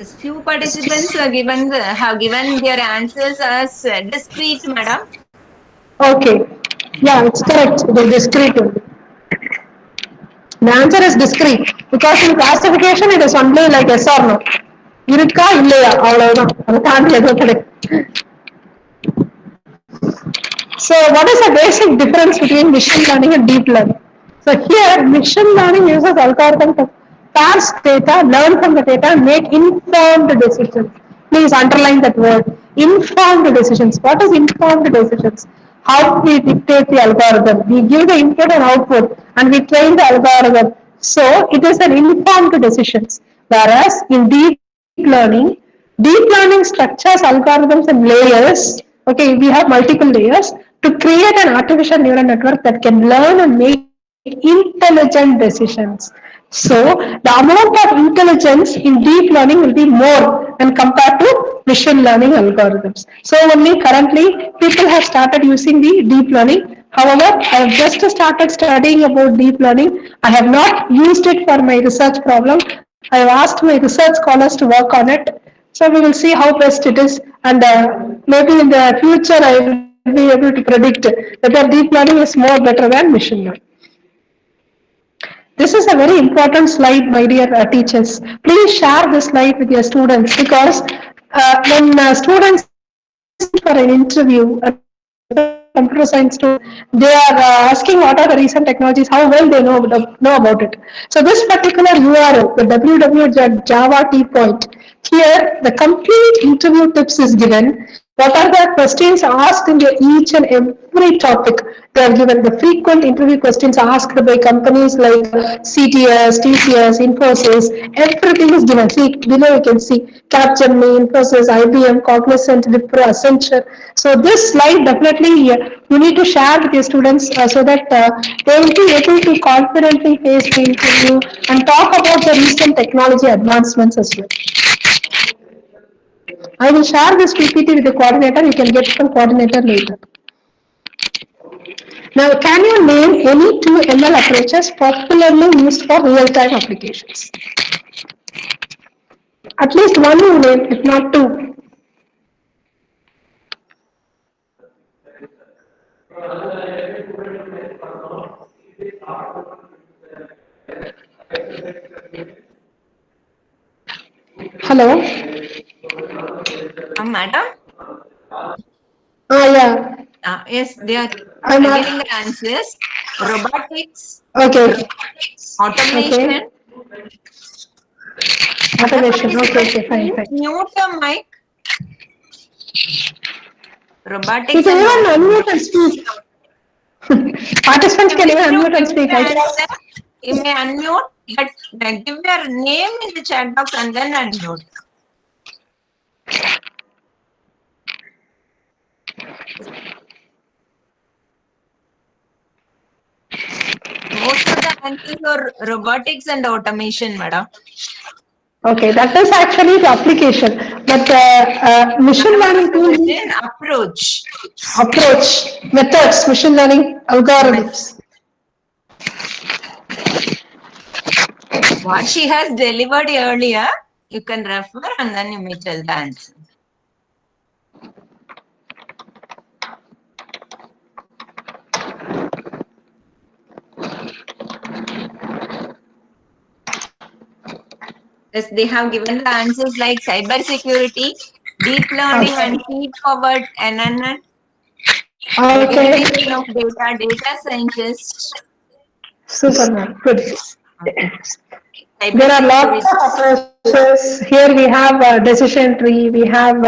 As few participants have given their answers as discrete, madam. Okay. Yeah, it's correct. It is discrete only. The answer is discrete because in classification it is only like yes or no. இருக்கா இல்லையா அவ்வளவுதான் அதை தாண்டி எதுவும் கிடையாது. So what is the basic difference between machine learning and deep learning? So here machine learning uses algorithm to parse data, learn from the data, and make informed decisions. Please underline that word, informed decisions. What is informed decisions? How we dictate the algorithm. We give the input and output and we train the algorithm. So it is an informed decisions. Whereas in deep learning structures algorithms in layers. Okay, we have multiple layers to create an artificial neural network that can learn and make intelligent decisions. So the amount of intelligence in deep learning will be more when compared to machine learning algorithms. So only currently people have started using the deep learning. However, I have just started studying about deep learning. I have not used it for my research problem. I have asked my research scholars to work on it. So we will see how best it is, and maybe in the future I will be able to predict whether deep learning is more better than machine learning. This is a very important slide, my dear teachers. Please share this slide with your students because when students for an interview, computer science students, they are asking what are the recent technologies, how well they know about it. So this particular URL, the www.java t point, here the complete interview tips is given. What are the questions asked in each and every topic? They are given the frequent interview questions asked by companies like CTS, TCS, Infosys. Everything is given. See below you can see Capgemini, Infosys, IBM, Cognizant, Wipro, Accenture. So this slide definitely you need to share with your students so that they will be able to confidently face the interview and talk about the recent technology advancements as well. I will share this PPT with the coordinator. You can get from coordinator later. Now, can you name any two ML approaches popularly used for real-time applications? At least one you name, if not two. Hello? Madam? Yeah. Yes, they are I'm giving the answers. Robotics, okay. automation. Okay. Automation. Okay, fine. Mute the mic. You Robotics can and even unmute and speak. Participants can even unmute and speak. You may unmute, but give your name in the chat box and then unmute. Most of the answers are robotics and automation, madam. Okay, that is actually the application, but machine learning tool approach, methods, machine learning algorithms. What she has delivered earlier, you can refer and then you may tell the answer. Yes, they have given the answers like cyber security, deep learning and feed-forward NNN, aggregation of data scientist. Super, good. Okay. There are lots of approaches. Here we have decision tree, we have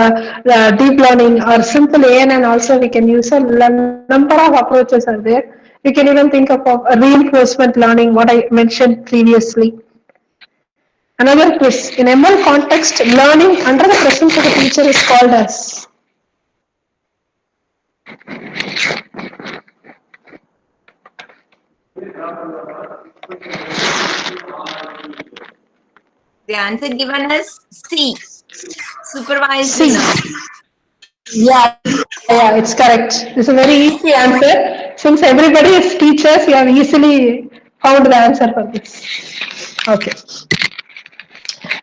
deep learning or simple ANN also we can use. A number of approaches are there. We can even think of reinforcement learning, what I mentioned previously. Another quiz. In ML context, learning under the presence of the teacher is called as. The answer given is C. Supervised C. learning. Yeah, it's correct. It's a very easy answer. Since everybody is teachers, you have easily found the answer for this. Okay.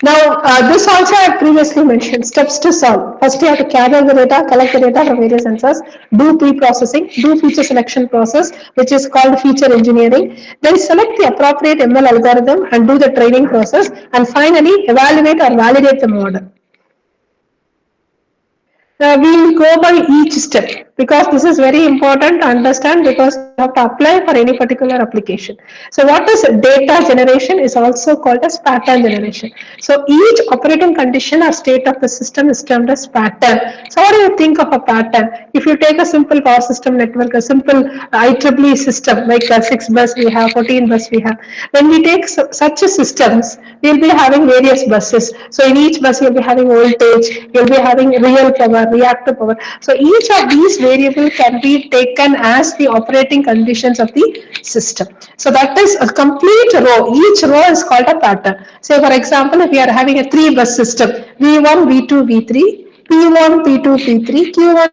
Now, this also I have previously mentioned, steps to solve. First, you have to gather the data, collect the data from various sensors, do pre-processing, do feature selection process, which is called feature engineering. Then select the appropriate ML algorithm and do the training process. And finally, evaluate or validate the model. We will go by each step because this is very important to understand because you have to apply for any particular application. So what is data generation is also called as pattern generation. So each operating condition or state of the system is termed as pattern. So what do you think of a pattern? If you take a simple power system network, a simple IEEE system like 6 bus we have, 14 bus we have. When we take such a systems, we will be having various buses. So in each bus you will be having voltage, you will be having real power, reactive power. So each of these variables can be taken as the operating conditions of the system. So that is a complete row. Each row is called a pattern. Say for example, if we are having a 3 bus system, V1, V2, V3, P1, P2, P3, Q1,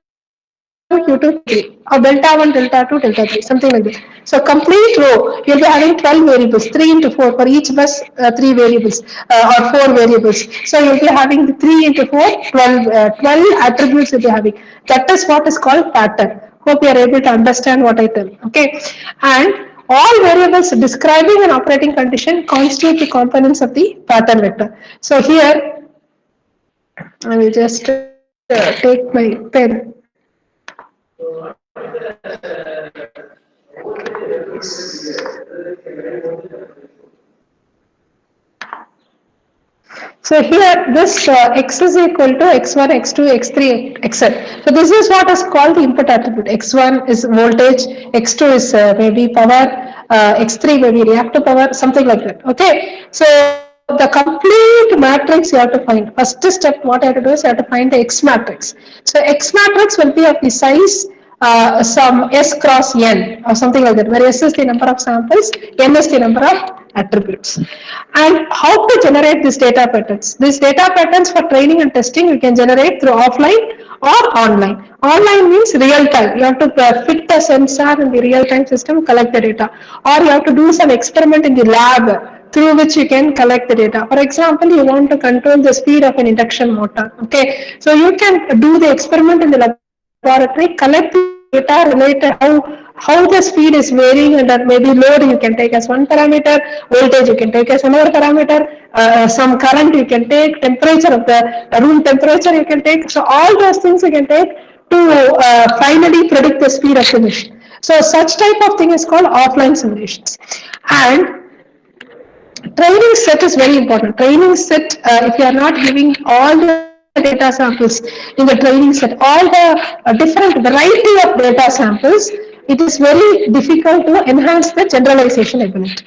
Q2, Q3, or delta 1, delta 2, delta 3, something like that. So complete row, you'll be having 12 variables, 3 into 4, for each bus 3 variables or 4 variables. So you'll be having 3 into 4, 12 attributes you'll be having. That is what is called pattern. Hope you are able to understand what I tell. Okay, and all variables describing an operating condition constitute the components of the pattern vector. So here, I will just take my pen. So here this x is equal to x1, x2, x3, xn. So this is what is called the input attribute. x1 is voltage, x2 is maybe power, x3 maybe reactive power, something like that. Okay. So the complete matrix you have to find. First step what I have to do is I have to find the x matrix. So x matrix will be of the size some S cross N or something like that, where S is the number of samples, N is the number of attributes. And how to generate these data patterns? These data patterns for training and testing you can generate through offline or online. Online means real time. You have to fit the sensor in the real time system, collect the data. Or you have to do some experiment in the lab through which you can collect the data. For example, you want to control the speed of an induction motor. Okay, so you can do the experiment in the laboratory, collect the data related how the speed is varying, and that maybe load you can take as one parameter, voltage you can take as another parameter, some current you can take, temperature of the room temperature you can take. So all those things you can take to finally predict the speed of the machine. So such type of thing is called offline simulations. And training set is very important. Training set, if you are not giving all the data samples in the training set, all the different variety of data samples, it is very difficult to enhance the generalization ability.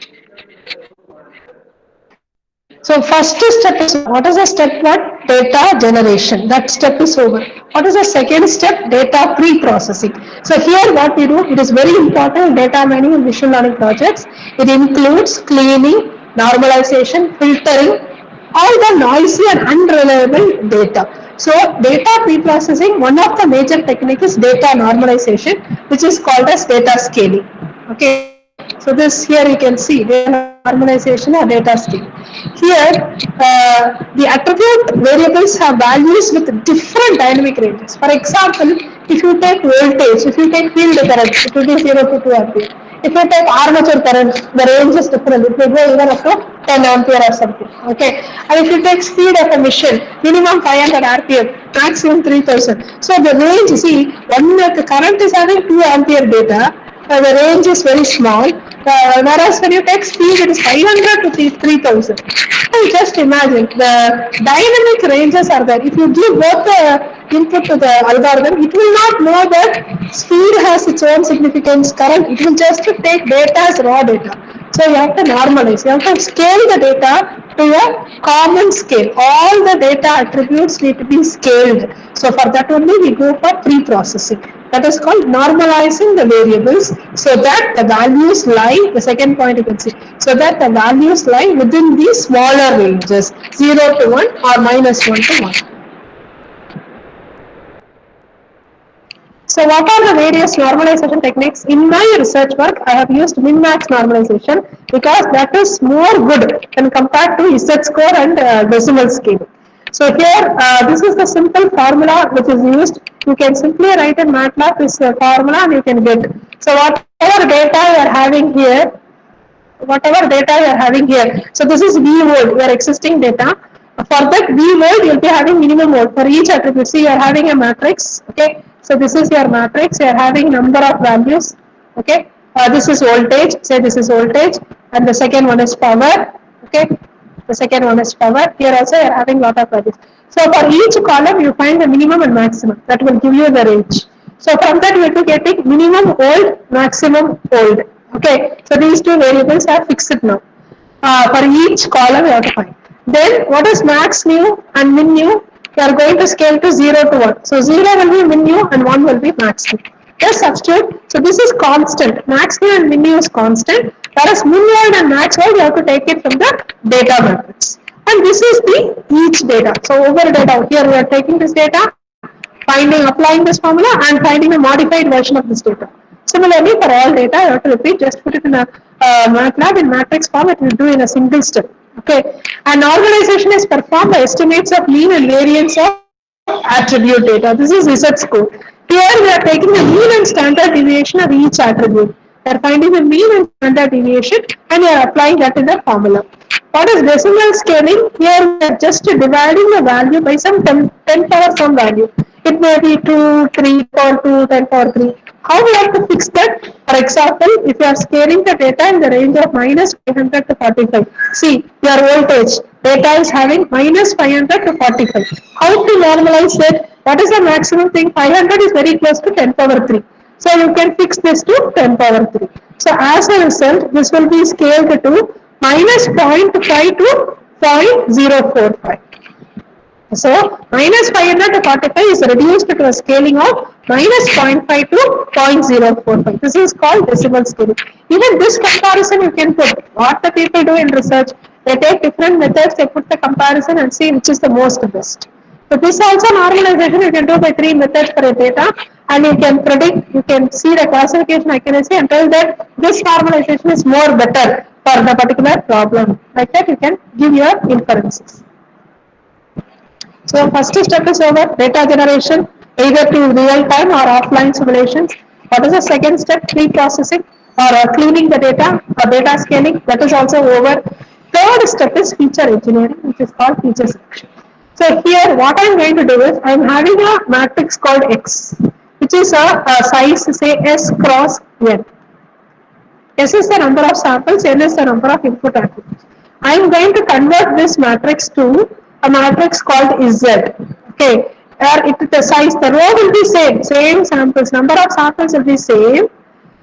So first step is, what is the step one? Data generation. That step is over. What is the second step? Data pre-processing. So here what we do, it is very important, data mining and machine learning projects. It includes cleaning, normalization, filtering, all the noisy and unreliable data. So data pre-processing, one of the major techniques is data normalization, which is called as data scaling. Okay. So this here you can see data normalization or data scaling. Here the attribute variables have values with different dynamic ranges. For example, if you take voltage, if you take field current, it will be 0 to 2 ampere. If you take armature current, the range is different. It will go even up to 10 ampere or something. Okay. And if you take speed of a machine, minimum 500 rpm, maximum 3000. So the range, you see, when the current is having 2 ampere data, the range is very small, whereas when you take speed, it is 500 to 3000. So just imagine, the dynamic ranges are there. If you give both the input to the algorithm, it will not know that speed has its own significance, current, it will just take data as raw data. So you have to normalize. You have to scale the data to a common scale. All the data attributes need to be scaled. So for that only we go for pre-processing. That is called normalizing the variables so that the values lie, the second point you can see, so that the values lie within the smaller ranges, 0 to 1 or -1 to 1. So what are the various normalization techniques? In my research work, I have used min-max normalization because that is more good when compared to Z-score and decimal scale. So here, this is the simple formula which is used. You can simply write in MATLAB this formula and you can get. So whatever data you are having here, So this is V word, your existing data. For that V word, you'll be having minimum word for each attribute. See, you are having a matrix. Okay. So this is your matrix. You are having number of values. Okay. This is voltage. Say this is voltage, and the second one is power. Okay. The second one is power. Here also you are having lot of values. So for each column, you find the minimum and maximum. That will give you the range. So from that, you have to get it minimum old, maximum old. Okay, so these two variables are fixed now. For each column, you have to find. Then what is max new and min new? You are going to scale to 0 to 1. So 0 will be min new and 1 will be max new. Just substitute. So this is constant. Max new and min new is constant. Whereas min old and max old, you have to take it from the data matrix. And this is the each data. So over data, here we are taking this data, applying this formula and finding a modified version of this data. Similarly, for all data, you have to repeat, just put it in a MATLAB in matrix form, it will do in a single step. Okay. And normalization is performed by estimates of mean and variance of attribute data. This is Z-score. Here we are taking the mean and standard deviation of each attribute. We are finding the mean and standard deviation and we are applying that in the formula. What is decimal scaling? Here we are just dividing the value by some 10 power some value. It may be 2, 3, power 2, 10 power 3. How we have to fix that? For example, if you are scaling the data in the range of -500 to 45. See, your voltage data is having -500 to 45. How to normalize it? What is the maximum thing? 500 is very close to 10 power 3. So you can fix this to 10 power 3. So as a result, this will be scaled to -0.5 to 0.045. So -500 to 45 is reduced to a scaling of -0.5 to 0.045. This is called decimal scaling. Even this comparison you can put. What the people do in research, they take different methods, they put the comparison and see which is the most best. So this also normalization you can do by 3 methods for a data, and you can predict, you can see the classification accuracy and tell that this normalization is more better for the particular problem. Like that you can give your inferences. So first step is over, data generation, either to real-time or offline simulations. What is the second step? Pre-processing or cleaning the data or data scaling. That is also over. Third step is feature engineering, which is called feature selection. So here what I am going to do is, I am having a matrix called X, which is a size, say S cross N. S is the number of samples, N is the number of input attributes. I am going to convert this matrix to a matrix called Z. Okay, where the size, the row will be same samples, number of samples will be same,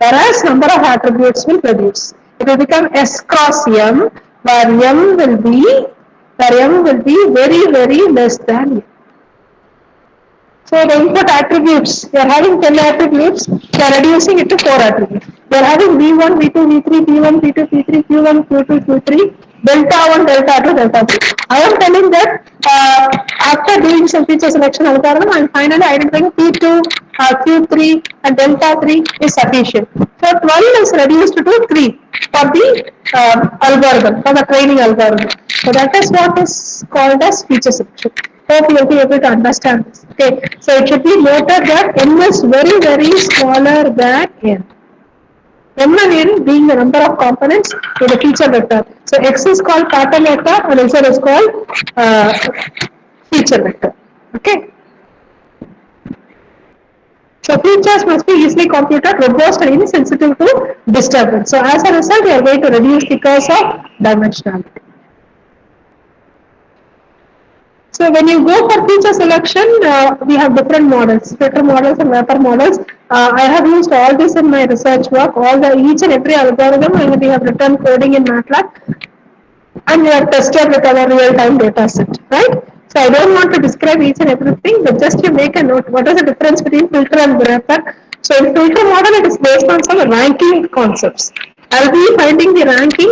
whereas number of attributes will reduce. It will become S cross M, where M will be very, very less than M. So the input attributes, you are having 10 attributes, you are reducing it to 4 attributes. You are having V1, V2, V3, P1, P2, P3, Q1, Q2, Q3, delta 1, delta 2, delta 3. I am telling that after doing some feature selection algorithm, I am finally identifying P2, Q3 and delta 3 is sufficient. So 12 is reduced to 3 for the algorithm, for the training algorithm. So that is what is called as feature selection. Hope you will be able to understand this. Okay, so it should be noted that M is very, very smaller than N. M and N being the number of components to the feature vector. So X is called pattern vector and Z is called feature vector. Okay. So features must be easily computed, robust and insensitive to disturbance. So as a result, we are going to reduce the curse of dimensionality. So when you go for feature selection, we have different models, filter models and vapor models. I have used all this in my research work, each and every algorithm, and we have written coding in MATLAB, and we have tested with our real-time data set, right? So I don't want to describe each and everything, but just to make a note, what is the difference between filter and wrapper? So in filter model, it is based on some ranking concepts. I'll be finding the ranking,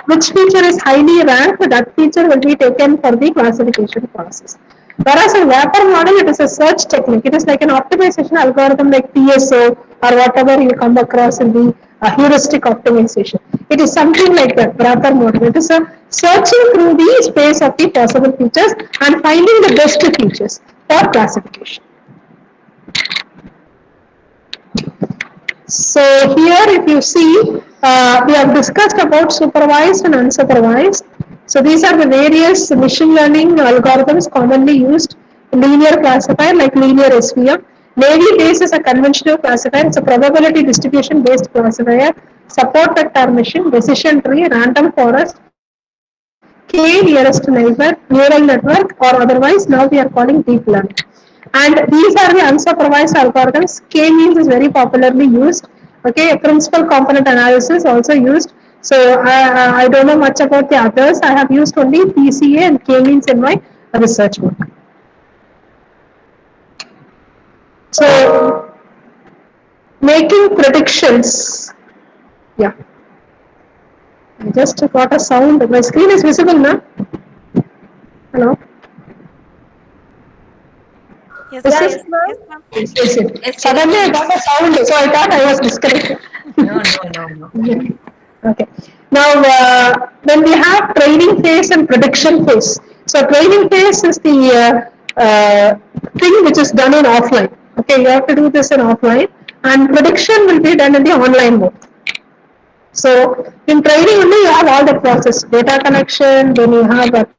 which feature is highly ranked, that feature will be taken for the classification process. Whereas in wrapper model, it is a search technique. It is like an optimization algorithm like TSO or whatever you come across in the heuristic optimization. It is something like that, wrapper model. It is a searching through the space of the possible features and finding the best features for classification. So here if you see, we have discussed about supervised and unsupervised. So these are the various machine learning algorithms commonly used in linear classifier like linear SVM. Navy Bayes is a conventional classifier. It's a probability distribution based classifier. Support vector machine, decision tree, random forest, K nearest neighbor, neural network, or otherwise now we are calling deep learning. And these are the unsupervised algorithms. K means is very popularly used. Okay, principal component analysis also used. So I don't know much about the others. I have used only PCA and K means in my research work. So making predictions. Yeah. I just got a sound. My screen is visible now. Hello. Yes, Is ma'am. it? Yes, ma'am. Yes, yes. Yes, Suddenly I got a sound, so I thought I was disconnected. No. Okay. Now, when we have training phase and prediction phase. So training phase is the thing which is done in offline. Okay, you have to do this in offline, and prediction will be done in the online mode. So in training only you have all the process, data collection, then you have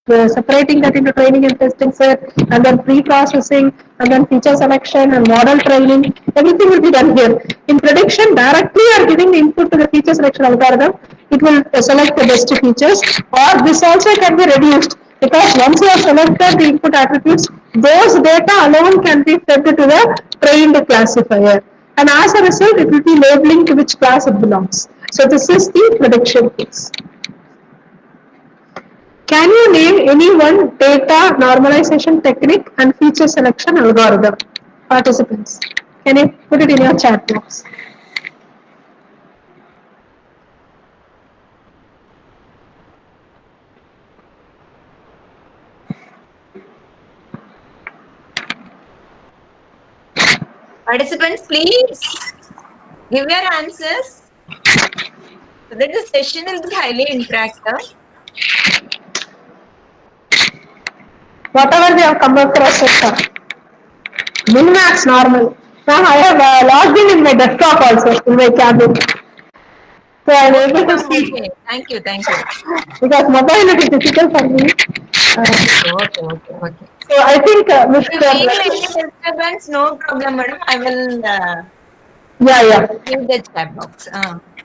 separating that into training and testing set, and then pre-processing, and then feature selection and model training. Everything will be done here. In prediction, directly you are giving input to the feature selection algorithm. It will select the best features, or this also can be reduced because once you have selected the input attributes, those data alone can be fed to the trained classifier. And as a result, it will be labeling to which class it belongs. So this is the prediction phase. Can you name any one data normalization technique and feature selection algorithm? Participants, can you put it in your chat box? Participants, please give your answers so that the session will be highly interactive. Whatever we have come across so far. Minmax normal. Now I have logged in my desktop also, in my cabin. So I am Okay, able to ma'am. see. Okay. Thank you. Because mobile it is difficult for me. Okay. So I think If you feel any disturbance, no problem, madam. I will yeah. leave the chat box.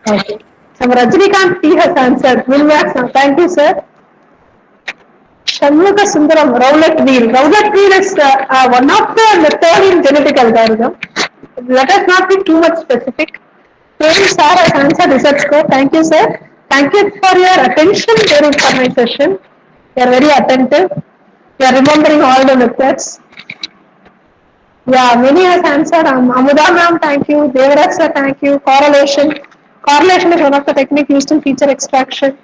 Okay. So Rajnikant T has answered. Minmax, thank you, sir. Shanmuga Sundaram, Rowlett wheel. Rowlett wheel is one of the method in genetic algorithm. Let us not be too much specific. Prem sir has answered research score. Thank you, sir. Thank you for your attention during my session. You are very attentive. You are remembering all the methods. Yeah, many has answered. Amuda ma'am, thank you. Devaraj sir, thank you. Correlation. Correlation is one of the technique used in feature extraction.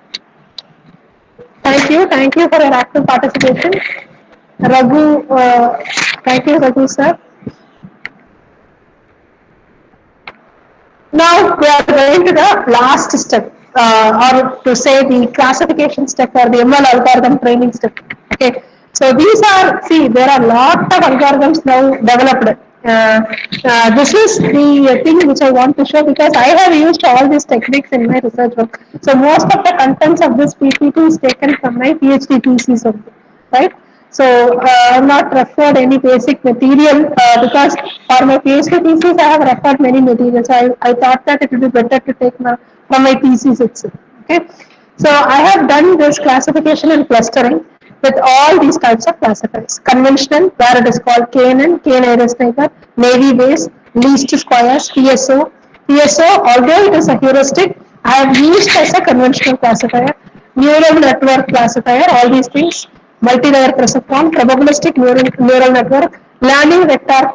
Thank you for your active participation. Raghu, thank you, Raghu sir. Now we are going to the last step, or to say the classification step or the ML algorithm training step. Okay, so these are, see, there are a lot of algorithms now developed. This is the thing which I want to show because I have used all these techniques in my research work. So most of the contents of this PPT is taken from my PhD thesis only, right? So I have not referred any basic material because for my PhD thesis I have referred many materials. So I thought that it would be better to take from my thesis itself. Okay. So I have done this classification and clustering with all these types of classifiers. Conventional, where it is called KNN, K nearest neighbor, Navy Bayes, least squares, PSO. PSO, although it is a heuristic, I have used as a conventional classifier, neural network classifier, all these things, multi-layer perceptron, probabilistic neural network, learning vector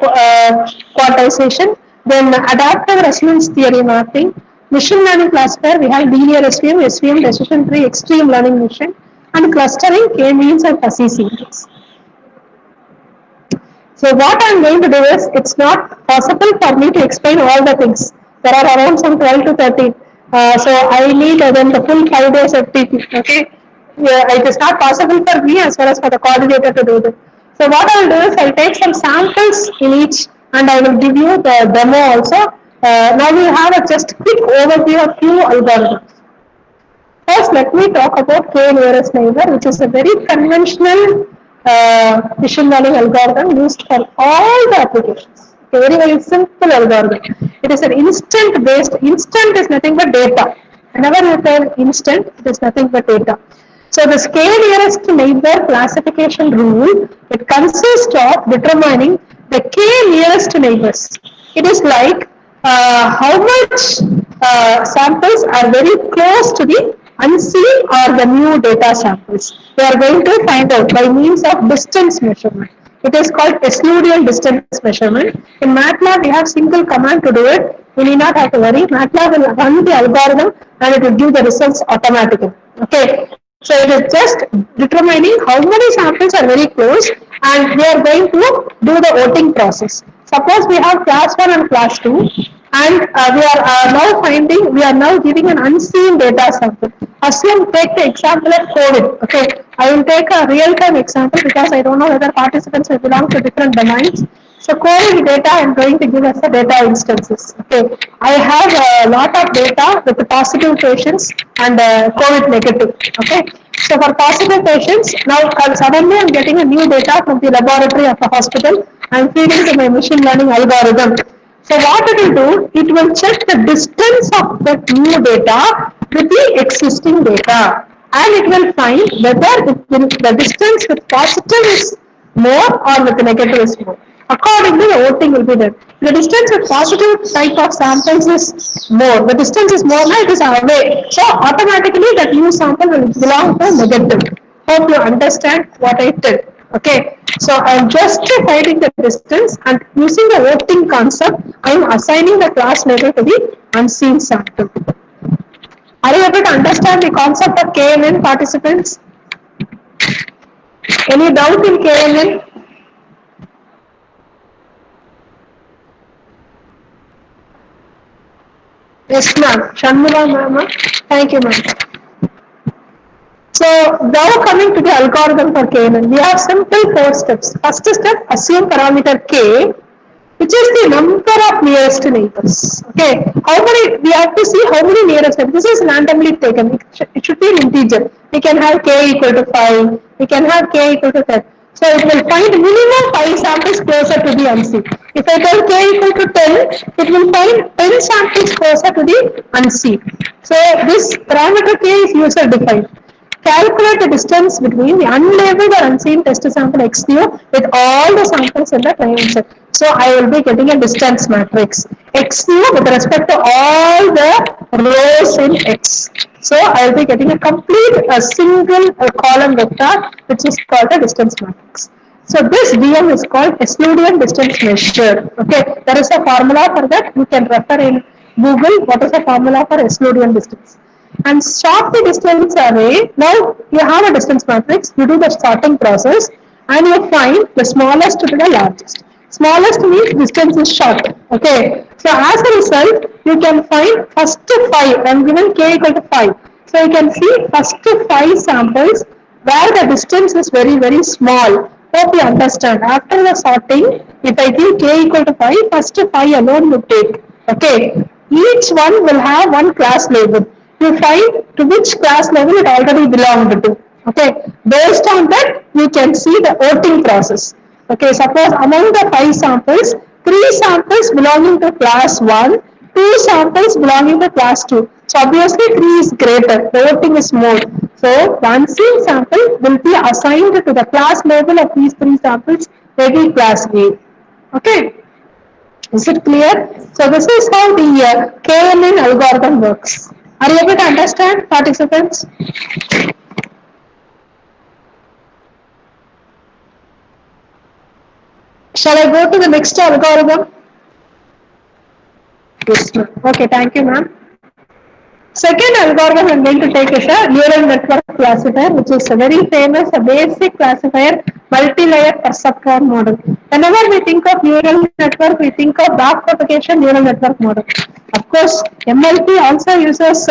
quantization, then adaptive resonance theory mapping, machine learning classifier, we have linear SVM, SVM, decision tree, extreme learning machine, and clustering, K-means and fuzzy sequence. So what I am going to do is, it's not possible for me to explain all the things. There are around some 12 to 13. So I need then the full 5 days of teaching. Okay, yeah, it is not possible for me as well as for the coordinator to do this. So what I will do is, I will take some samples in each, and I will give you the demo also. Now we have a just quick overview of few algorithms. First, let me talk about K nearest neighbor, which is a very conventional machine learning algorithm used for all the applications. A very, very simple algorithm. It is an instant based, instant is nothing but data. Whenever you tell instant, it is nothing but data. So the K nearest neighbor classification rule, it consists of determining the K nearest neighbors. It is like how much samples are very close to the unseen or the new data samples. We are going to find out by means of distance measurement. It is called Euclidean distance measurement. In MATLAB, we have single command to do it. We need not have to worry. MATLAB will run the algorithm and it will give the results automatically. Okay. So it is just determining how many samples are very close, and we are going to do the voting process. Suppose we have class 1 and class 2, and we are now giving an unseen data sample. Assume, take the example of COVID. Okay, I will take a real-time example because I don't know whether participants will belong to different domains. So COVID data, I am going to give us the data instances. Okay, I have a lot of data with the positive patients and COVID negative. Okay, so for positive patients, now suddenly I am getting a new data from the laboratory of the hospital. I am feeding to my machine learning algorithm. So what it will do, it will check the distance of the new data with the existing data, and it will find whether the distance with positive is more or with negative is more. Accordingly, the voting will be done. The distance with positive type of samples is more. The distance is more, now it is away. So automatically that new sample will belong to negative. Hope you understand what I did. Okay, so I am just finding the distance, and using the voting concept, I am assigning the class label to the unseen sample. Are you able to understand the concept of KNN, participants? Any doubt in KNN? Yes, ma'am. Shanmula, ma'am. Thank you, ma'am. So now coming to the algorithm for KNN, we have simple 4 steps. First step, assume parameter K, which is the number of nearest neighbors. Okay, how many, we have to see how many nearest neighbors. This is randomly taken. It should be an integer. We can have K equal to 5. We can have K equal to 10. So it will find minimum 5 samples closer to the unseen. If I tell K equal to 10, it will find 10 samples closer to the unseen. So this parameter K is user defined. Calculate the distance between the unlabeled or unseen test sample XNew with all the samples in the training set. So I will be getting a distance matrix XNew with respect to all the rows in X. So I will be getting a complete single column vector, which is called a distance matrix. So this DM is called Euclidean distance measure. Okay, there is a formula for that. You can refer in Google what is the formula for Euclidean distance. And sort the distance array. Now you have a distance matrix. You do the sorting process, and you find the smallest to the largest. Smallest means distance is short. Okay. So as a result, you can find first 5. I am given K equal to 5. So you can see first 5 samples where the distance is very, very small. Hope you understand. After the sorting, if I give K equal to 5, first 5 alone you take. Okay. Each one will have one class label. You find to which class level it already belonged to. Okay. Based on that, you can see the voting process. Okay. Suppose among the 5 samples, 3 samples belonging to class 1, 2 samples belonging to class 2. So obviously 3 is greater, the voting is more. So the unseen sample will be assigned to the class label of these 3 samples, maybe class A. Okay. Is it clear? So this is how the KNN algorithm works. Are you able to understand, participants? Shall I go to the next algorithm? Yes, ma'am. Okay, thank you, ma'am. Second algorithm I'm going to take is a neural network classifier, which is a very famous, a basic classifier, multi-layer perceptron model. Whenever we think of neural network, we think of backpropagation neural network model. Of course, MLP also uses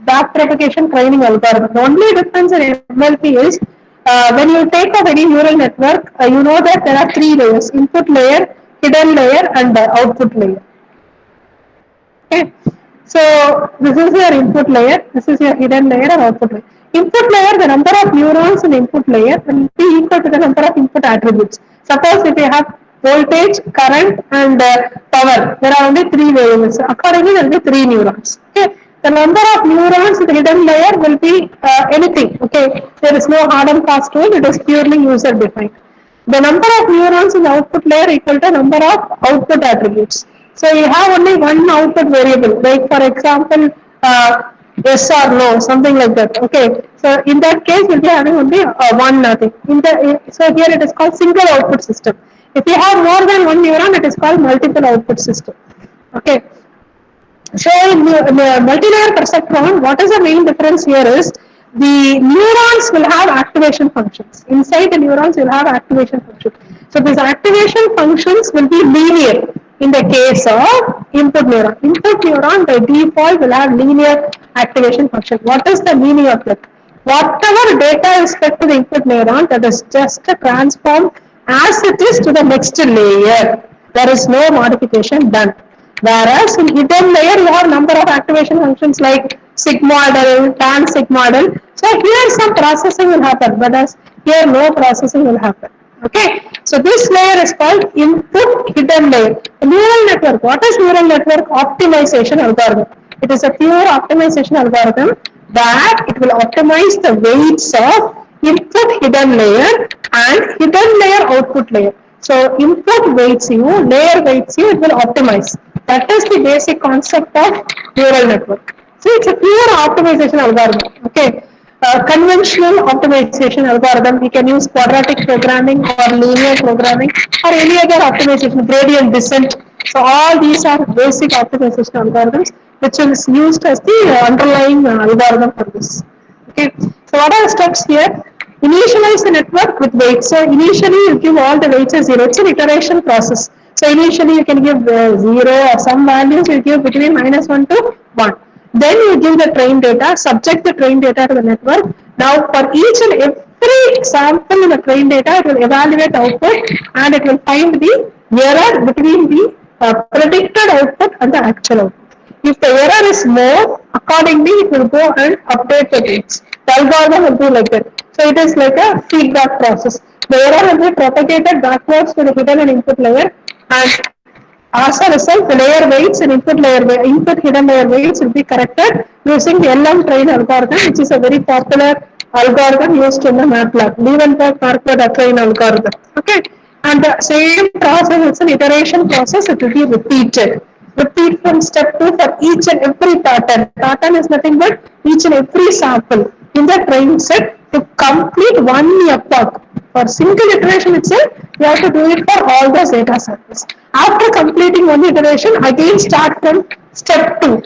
backpropagation training algorithm. The only difference in MLP is when you take of any neural network, you know that there are three layers: input layer, hidden layer, and output layer. Okay. So this is your input layer, this is your hidden layer or output layer. Input layer, the number of neurons in input layer will be equal to the number of input attributes. Suppose if you have voltage, current and power, there are only three variables. Accordingly, there will be three neurons. Okay. The number of neurons in the hidden layer will be anything. Okay. There is no hard and fast rule, it is purely user defined. The number of neurons in the output layer equal to number of output attributes. So you have only one output variable, like for example, yes or no, something like that. Okay. So in that case, we'll be having only one nothing. So here it is called single output system. If you have more than one neuron, it is called multiple output system. Okay. So in the multi-layer perceptron, what is the main difference here is the neurons will have activation functions. Inside the neurons, you'll have activation functions. So these activation functions will be linear in the case of input neuron. Input neuron by default will have linear activation function. What is the meaning of that? Whatever data is fed to the input neuron, that is just transformed as it is to the next layer. There is no modification done. Whereas in hidden layer, you have number of activation functions like sigmoidal, tan sigmoidal. So here some processing will happen, but as here no processing will happen. Okay. So this layer is called input hidden layer. The neural network. What is neural network optimization algorithm? It is a pure optimization algorithm that it will optimize the weights of input hidden layer and hidden layer output layer. So input weights you, layer weights you, it will optimize. That is the basic concept of neural network. So it's a pure optimization algorithm. Okay. Conventional optimization algorithm, we can use quadratic programming or linear programming or any other optimization, gradient descent. So all these are basic optimization algorithms which is used as the underlying algorithm for this. Okay. So what are the steps here? Initialize the network with weights. So initially you give all the weights as 0. It's an iteration process. So initially you can give 0 or some values you give between -1 to 1. Then you give the train data, subject the train data to the network. Now for each and every sample in the train data, it will evaluate output and it will find the error between the predicted output and the actual output. If the error is more, accordingly it will go and update the weights. The algorithm will do like that. So it is like a feedback process. The error will be propagated backwards to the hidden and input layer, and as a result, the layer weights and input hidden layer weights will be corrected using the LM train algorithm, which is a very popular algorithm used in the MATLAB, Liebenberg-Marquardt train algorithm. Okay, and the same process, it's an iteration process. It will be repeated. Repeat from step 2 for each and every pattern. Pattern is nothing but each and every sample in the train set to complete one epoch. For single iteration itself, you have to do it for all those data samples. After completing one iteration, again start from step 2.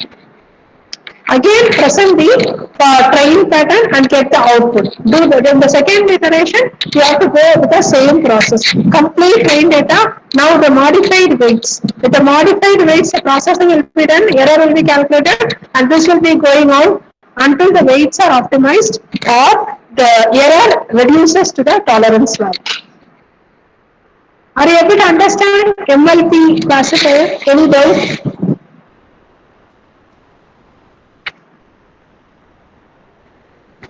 Again present the train pattern and get the output. In the second iteration, you have to go with the same process. Complete train data, now the modified weights. With the modified weights, the processing will be done, error will be calculated, and this will be going on until the weights are optimized or the error reduces to the tolerance value. Are you able to understand MLP classifier? Any doubt?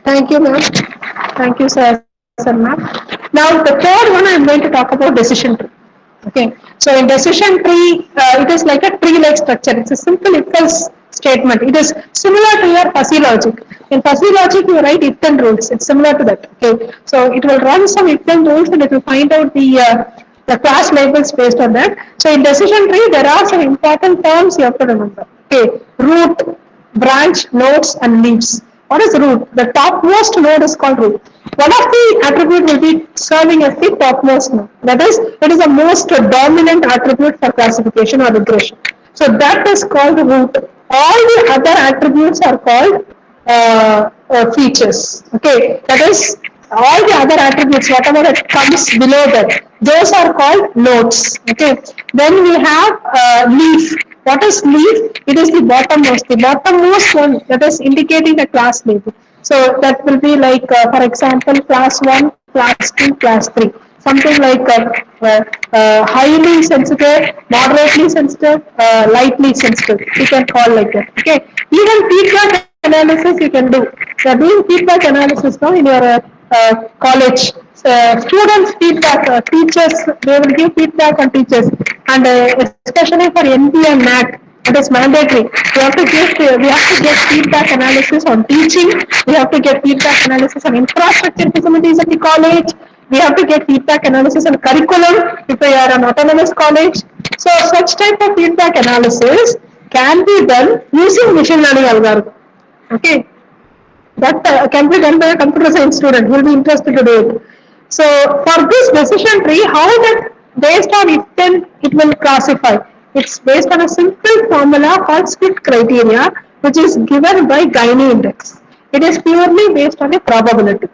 Thank you, ma'am. Thank you, sir, ma'am. Now, the third one, I'm going to talk about decision tree. Okay. So, in decision tree, it is like a tree-like structure. It's a simple if-else statement. It is similar to your fuzzy logic. In fuzzy logic, you write if-then rules. It's similar to that. Okay. So, it will run some if-then rules and it will find out the The class labels based on that. So in decision tree, there are some important terms you have to remember. Okay, root, branch, nodes, and leaves. What is root? The topmost node is called root. One of the attribute will be serving as the topmost node. That is, it is the most dominant attribute for classification or regression. So that is called root. All the other attributes are called features. Okay, that is all the other attributes, whatever that comes below that, those are called nodes. Okay, then we have leaf. What is leaf? It is the bottommost one, that is indicating the class label. So that will be like, for example, class 1, class 2, class 3. Something like highly sensitive, moderately sensitive, lightly sensitive. You can call like that. Okay. Even feedback analysis you can do. You are doing feedback analysis now in your college. Students feedback, teachers, they will give feedback on teachers, and especially for NP and NAT, it is mandatory. We have to get feedback analysis on teaching. We have to get feedback analysis on infrastructure facilities at the college. We have to get feedback analysis on curriculum if we are an autonomous college. So such type of feedback analysis can be done using machine learning algorithm. Okay, that can be done by a computer science student who will be interested to do it. So for this decision tree, how that based on it, then it will classify. It's based on a simple formula called split criteria, which is given by Gini index. It is purely based on a probability.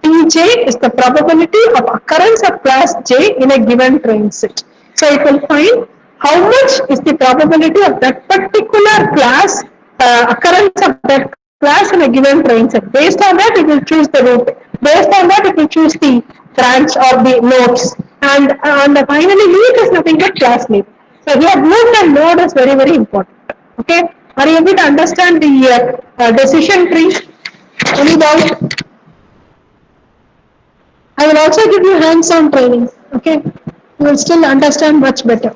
Tj is the probability of occurrence of class J in a given train set. So it will find how much is the probability of that particular class, occurrence of that class in a given train set. Based on that, it will choose the route. Based on that, it will choose the branch or the nodes. And finally, leaf is nothing but class name. So here, root and node is very, very important. Okay. Are you able to understand the decision tree? Any doubt? I will also give you hands-on training. Okay, you will still understand much better.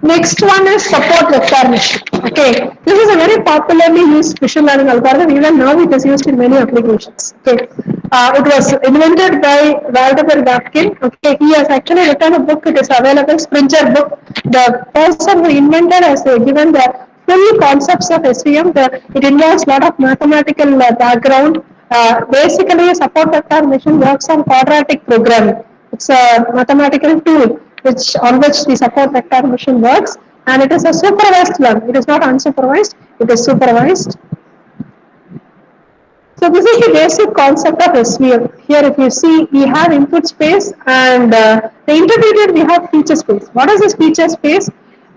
Next one is support vector machine. Okay, this is a very popularly used machine learning algorithm. Even now it is used in many applications. Okay, it was invented by Valdemar Gafkin. Okay, he has actually written a book. It is available, Springer book. The person who invented has given the full concepts of SVM. It involves a lot of mathematical background. Basically, a support vector machine works on quadratic programming. It's a mathematical tool on which the support vector machine works, and it is a supervised learn. It is not unsupervised, it is supervised. So this is the basic concept of SVM. Here if you see, we have input space, and the intermediate we have feature space. What is this feature space?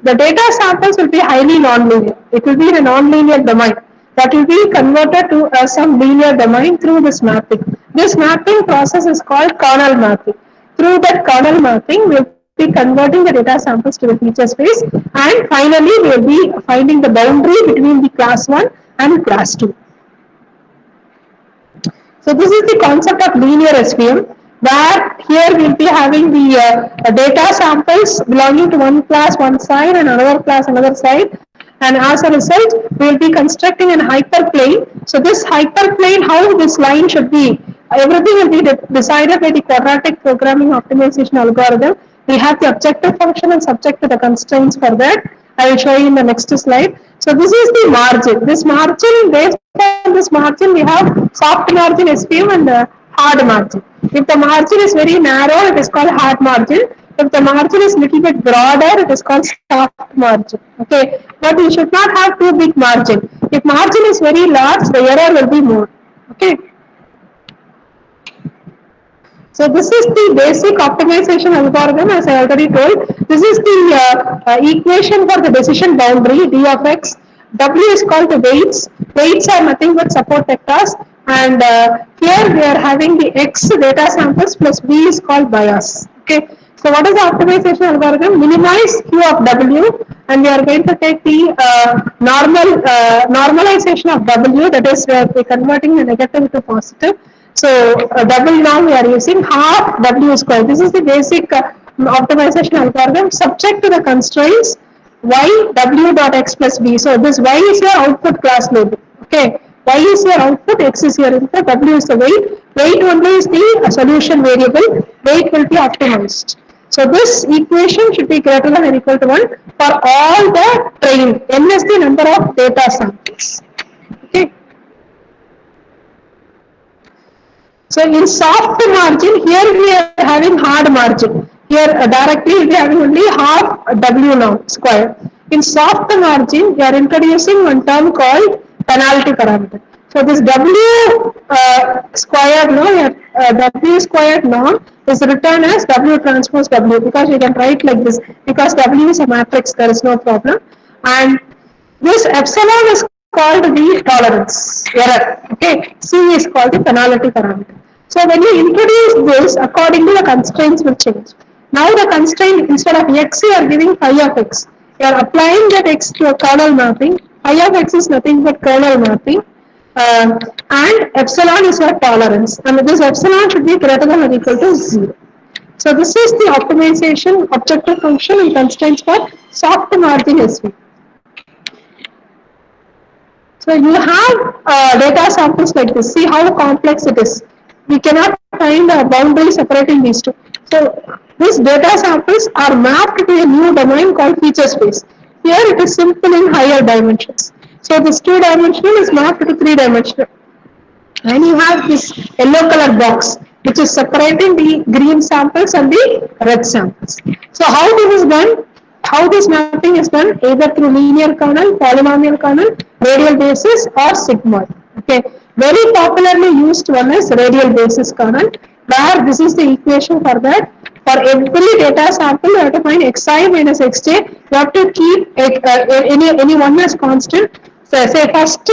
The data samples will be highly nonlinear. It will be in a nonlinear domain that will be converted to some linear domain through this mapping. This mapping process is called kernel mapping. Through that kernel mapping, we will be converting the data samples to the feature space, and finally we will be finding the boundary between the class 1 and class 2. So this is the concept of linear SVM, where here we will be having the data samples belonging to one class one side and another class another side, and as a result we will be constructing an hyperplane. So this hyperplane, how this line should be, everything will be decided by the quadratic programming optimization algorithm. We have the objective function and subject to the constraints for that. I will show you in the next slide. So this is the margin. This margin, based on this margin, we have soft margin SVM and hard margin. If the margin is very narrow, it is called hard margin. If the margin is little bit broader, it is called soft margin. Okay, but you should not have too big margin. If margin is very large, the error will be more. Okay. So this is the basic optimization algorithm, as I already told. This is the equation for the decision boundary, d of x. W is called the weights. Weights are nothing but support vectors, and here we are having the x data samples plus b is called bias. Okay. So what is the optimization algorithm? Minimize q of w, and we are going to take the normalization of w, that is where we are converting the negative to positive. So double norm we are using half w square. This is the basic optimization algorithm subject to the constraints. y w dot x plus b. So this y is your output class label. Okay, y is your output, x is your input, w is the weight. Weight only is the solution variable. Weight will be optimized. So this equation should be greater than or equal to 1 for all the trained. N is the number of data samples. Okay. So in soft margin, here we are having hard margin. Here directly we are having only half W now square. In soft margin, we are introducing one term called penalty parameter. So this W squared norm, W squared norm is written as W transpose W, because we can write like this, because W is a matrix, there is no problem. And this epsilon is called the tolerance error. Okay, C is called the penalty parameter. So when you introduce this, accordingly the constraints will change. Now the constraint, instead of x, you are giving phi of x. You are applying that x to a kernel mapping. Phi of x is nothing but kernel mapping. And epsilon is your tolerance. And this epsilon should be greater than or equal to 0. So this is the optimization objective function and constraints for soft margin SV. So you have data samples like this. See how complex it is. We cannot find a boundary separating these two. So these data samples are mapped to a new domain called feature space. Here it is simple in higher dimensions. So this 2-dimensional is mapped to 3-dimensional. And you have this yellow color box which is separating the green samples and the red samples. So how this is done? How this mapping is done? Either through linear kernel, polynomial kernel, radial basis or sigmoid. Okay, very popularly used one is radial basis kernel, where this is the equation for that. For every data sample, you have to find xi minus xj. You have to keep any one as constant. So say first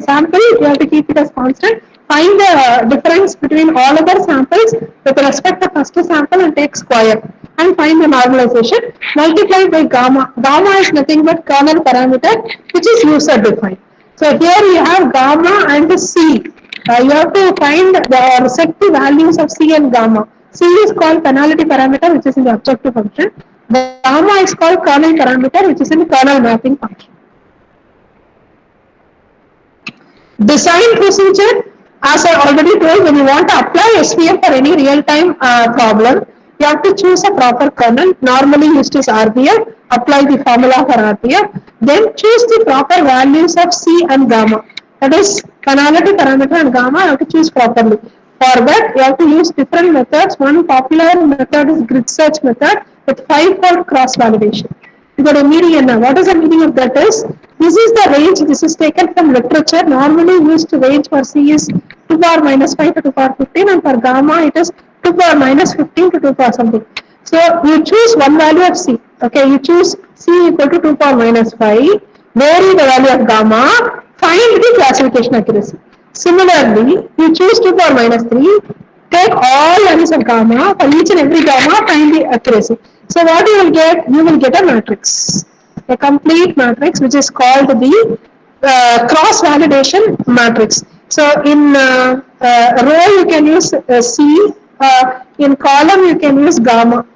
sample, you have to keep it as constant. Find the difference between all other samples with respect to first sample and take square and find the normalization multiplied by gamma. Gamma is nothing but kernel parameter which is user defined. So here you have gamma and C. You have to find or set the values of C and gamma. C is called penalty parameter which is in the objective function. Gamma is called kernel parameter which is in the kernel mapping function. Design procedure, as I already told, when you want to apply SVM for any real-time problem, you have to choose a proper kernel, normally used as RBF, apply the formula for RBF, then choose the proper values of C and gamma. That is, penalty parameter and gamma you have to choose properly. For that, you have to use different methods. One popular method is grid search method with 5-fold cross-validation. You got a median now. What is the meaning of that is? This is the range, this is taken from literature. Normally used range for C is 2 power minus 5 to 2 power 15 and for gamma it is 2 power minus 15 to 2 power something. So you choose one value of C. Okay, you choose C equal to 2 power minus 5, vary the value of gamma, find the classification accuracy. Similarly, you choose 2 power minus 3, take all values of gamma, for each and every gamma find the accuracy. So what you will get? You will get a matrix, a complete matrix which is called the cross-validation matrix. So in row you can use C, in column you can use gamma.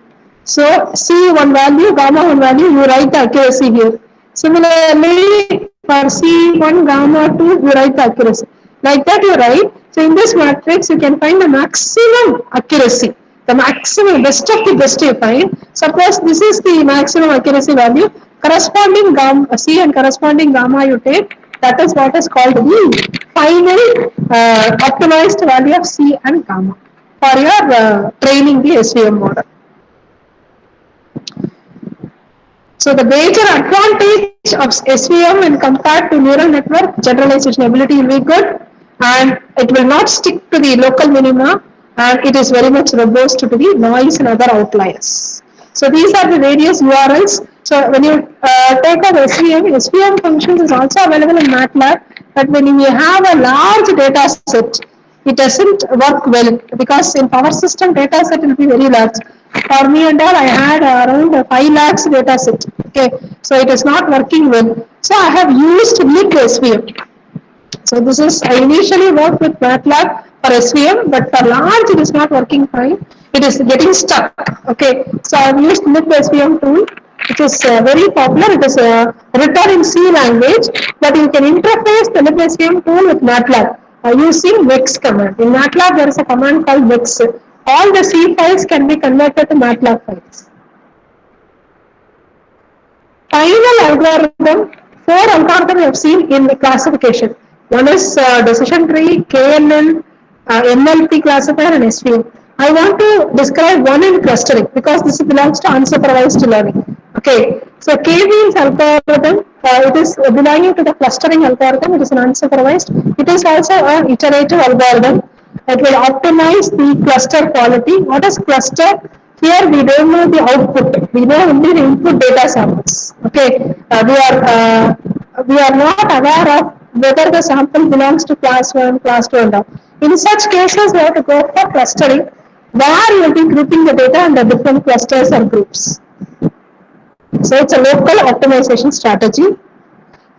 So C one value, gamma one value, you write the accuracy here. Similarly, for C1, gamma 2, you write the accuracy. Like that you write. So in this matrix, you can find the maximum accuracy. The maximum, best of the best you find. Suppose this is the maximum accuracy value. Corresponding gamma, C and corresponding gamma you take. That is what is called the final optimized value of C and gamma for your training the SVM model. So the major advantage of SVM when compared to neural network, generalization ability will be good and it will not stick to the local minima and it is very much robust to the noise and other outliers. So these are the various URLs. So when you take up SVM functions is also available in MATLAB, but when you have a large data set, it doesn't work well because in power system data set will be very large. For me and all, I had around 5 lakhs data set. Okay, so it is not working well. So I have used libSVM. So this is, I initially worked with MATLAB for SVM, but for large it is not working fine. It is getting stuck. Okay, so I have used libSVM tool which is very popular. It is written in C language, but you can interface the Librarian tool with MATLAB using Vex command. In MATLAB, there is a command called Vex. All the C files can be converted to MATLAB files. Final algorithm, four algorithms we have seen in the classification. One is decision tree, KNN, NLP classifier, and SVM. I want to describe one in clustering because this belongs to unsupervised learning. Okay, so K-means algorithm, it is belonging to the clustering algorithm. It is an unsupervised. It is also an iterative algorithm. It will optimize the cluster quality. What is cluster? Here we don't know the output. We know only the input data samples. Okay, we are not aware of whether the sample belongs to class 1, class 2 and all. In such cases, we have to go for clustering, where you will be grouping the data under different clusters or groups. So it's a local optimization strategy.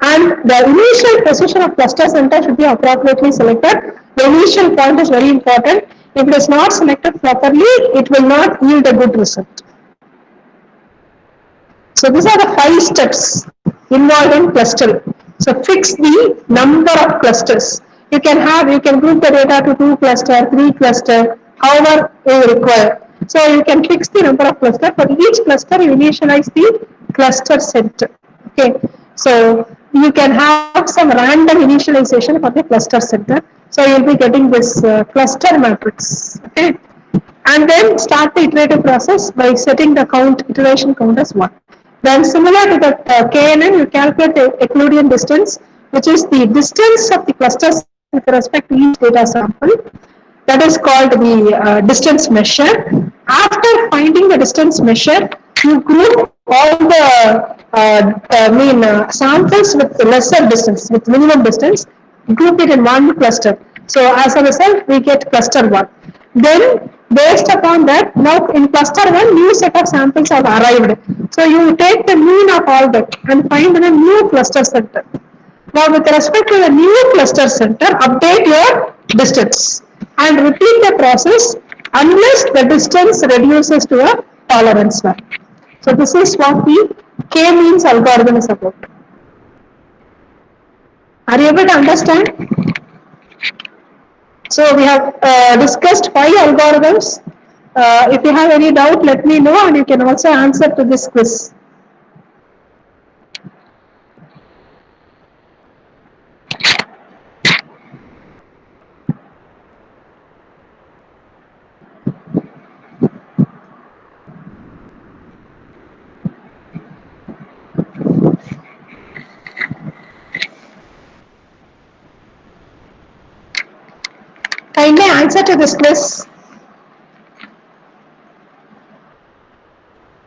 And the initial position of cluster center should be appropriately selected. The initial point is very important. If it is not selected properly, it will not yield a good result. So these are the 5 steps involved in clustering. So fix the number of clusters. You can group the data to 2 cluster, 3 cluster, however you require. So you can fix the number of clusters. For each cluster, you initialize the cluster center. Okay. So you can have some random initialization for the cluster center. So you'll be getting this cluster matrix. Okay. And then start the iterative process by setting the iteration count as 1. Then similar to the KNN, you calculate the Euclidean distance, which is the distance of the clusters with respect to each data sample. That is called the distance measure. After finding the distance measure, you group all the samples with lesser distance, with minimum distance, group it in one cluster. So as a result, we get cluster 1. Then based upon that, now in cluster 1, new set of samples have arrived. So you take the mean of all that and find a new cluster center. Now with respect to the new cluster center, update your distance and repeat the process unless the distance reduces to a tolerance value. So this is what the K-means algorithm is about. Are you able to understand? So we have discussed 5 algorithms. If you have any doubt, let me know, and you can also answer to this quiz. Kindly answer to this quiz.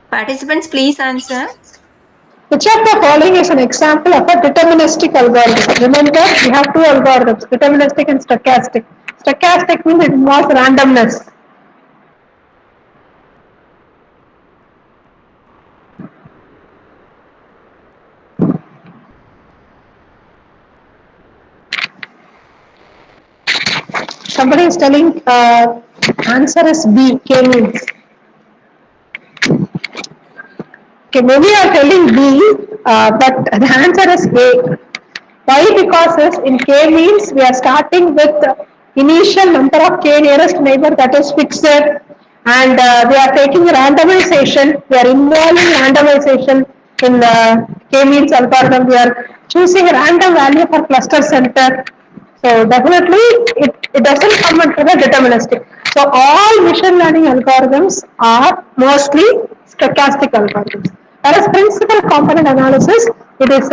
Participants, please answer. Which of the following is an example of a deterministic algorithm? Remember, we have 2 algorithms, deterministic and stochastic. Stochastic means it involves randomness. Somebody is telling answer is B, K-means. Okay, maybe you are telling B, but the answer is A. Why? Because in K-means we are starting with initial number of K nearest neighbor that is fixed, and we are taking randomization. We are involving randomization in the K-means algorithm. We are choosing a random value for cluster center. So definitely it doesn't come under the deterministic. So all machine learning algorithms are mostly stochastic algorithms. Whereas principal component analysis, it is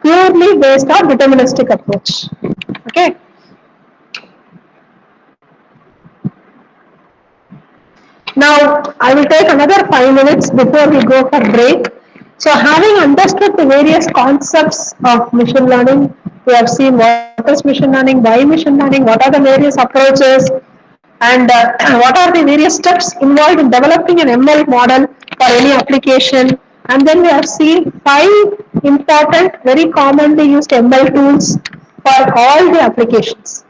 purely based on deterministic approach. Okay. Now I will take another 5 minutes before we go for break. So having understood the various concepts of machine learning, we have seen what is machine learning, why machine learning, what are the various approaches, and what are the various steps involved in developing an ML model for any application. And then we have seen 5 important, very commonly used ML tools for all the applications.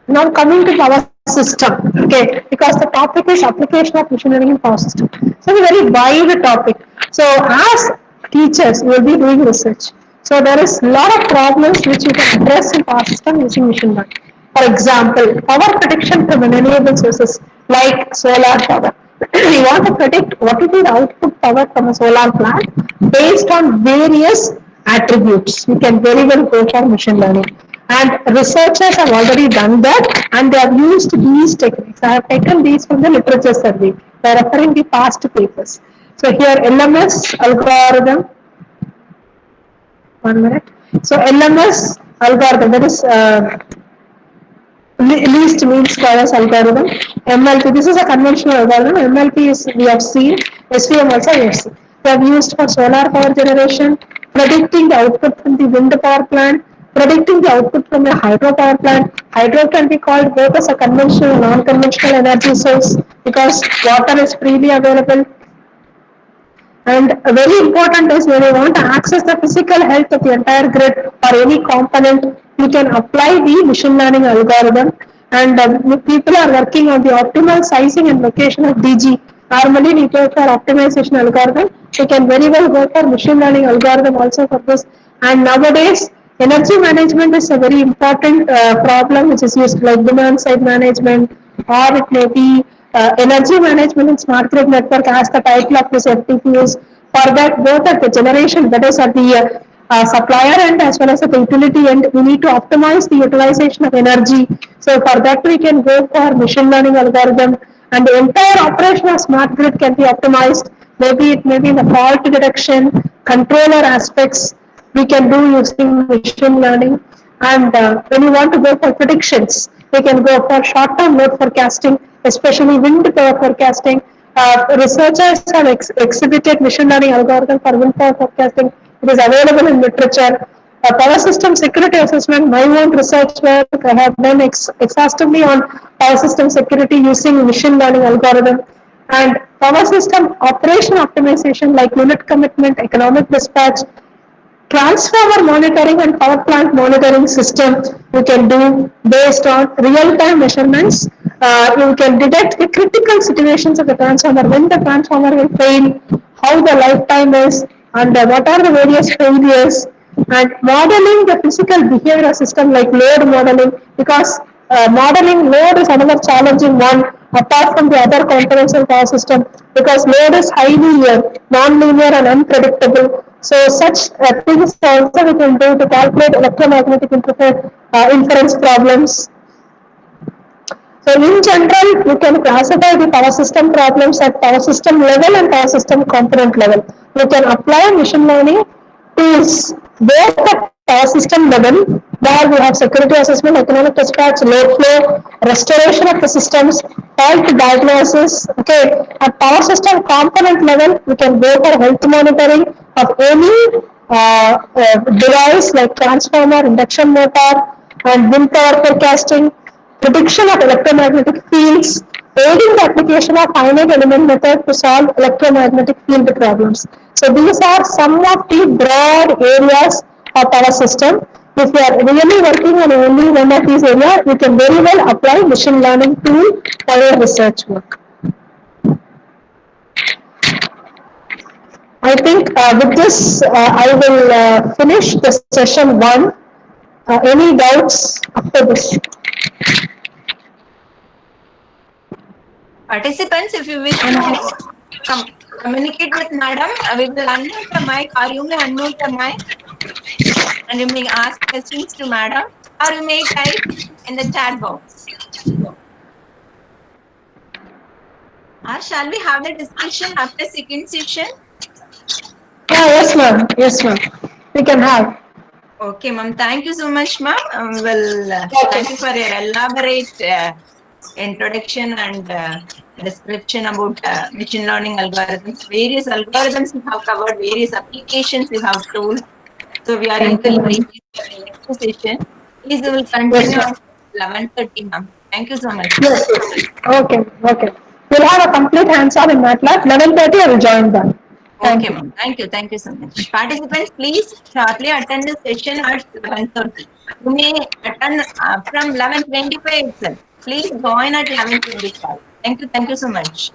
Now coming to power system, okay, because the topic is application of machine learning in power system. So it's a very wide topic. So as teachers, you will be doing research. So there is a lot of problems which you can address in power system using machine learning. For example, power prediction from renewable sources like solar power. You want to predict what will be the output power from a solar plant based on various attributes. You can very well go for machine learning. And researchers have already done that and they have used these techniques. I have taken these from the literature survey. They are referring the past papers. So here LMS algorithm, 1 minute. So LMS algorithm, that is least mean squares algorithm. MLP, this is a conventional algorithm. MLP is we have seen, SVM also we have seen. They have used for solar power generation, predicting the output from the wind power plant, predicting the output from a hydro power plant. Hydro can be called both as a conventional and non-conventional energy source because water is freely available. And very important is when you want to access the physical health of the entire grid or any component, you can apply the machine learning algorithm. And people are working on the optimal sizing and location of DG. Normally, we go for optimization algorithm. You can very well go for machine learning algorithm also for this. And nowadays, energy management is a very important problem which is used like demand side management, or it may be energy management in smart grid network as the title of this FTP. For that, both at the generation, that is at the supplier end as well as at the utility end, we need to optimize the utilization of energy. So for that, we can go for machine learning algorithm, and the entire operation of smart grid can be optimized. Maybe it may be in the fault detection, controller aspects we can do using machine learning. And when you want to go for predictions, we can go for short-term load forecasting, especially wind power forecasting. Researchers have exhibited machine learning algorithm for wind power forecasting. It is available in literature. Power system security assessment, my own research work, I have done exhaustively on power system security using machine learning algorithm. And power system operation optimization like unit commitment, economic dispatch, transformer monitoring and power plant monitoring system you can do based on real-time measurements. You can detect the critical situations of the transformer, when the transformer will fail, how the lifetime is, and what are the various failures, and modeling the physical behavior system like load modeling, because modeling load is another challenging one apart from the other components of power system, because load is highly non-linear and unpredictable. So such things also we can do to calculate electromagnetic inference problems. So in general, you can classify the power system problems at power system level and power system component level. You can apply machine learning tools both at power system level, where we have security assessment, economic dispatch, load flow, restoration of the systems, fault diagnosis. Okay, at power system component level, we can go for health monitoring of any device like transformer, induction motor, and wind power forecasting, prediction of electromagnetic fields, aiding the application of finite element method to solve electromagnetic field problems. So these are some of the broad areas of our system. If you are really working on only one of these areas, you can very well apply machine learning tool for your research work. I think with this, I will finish the session 1. Any doubts after this? Participants, if you wish to communicate with madam, we will unmute the mic, or you may unmute the mic and you may ask questions to madam, or you may type in the chat box. Or shall we have the discussion after second session? Yeah, yes, ma'am. Yes, ma'am. We can have. Okay, ma'am. Thank you so much, ma'am. Thank you for your elaborate introduction and description about machine learning algorithms. Various algorithms you have covered, various applications you have told. So we are eagerly waiting for the next session. Please, we will continue at 11:30, ma'am. Thank you so much. Yes, yes. Okay, okay. We'll have a complete hands-on in MATLAB. 11:30, I will join that. Thank Okay, you. ma'am. Thank you so much. Participants, please shortly attend the session at 11:30. You may attend from 11:25 itself. Please join at 11:25. Thank you so much.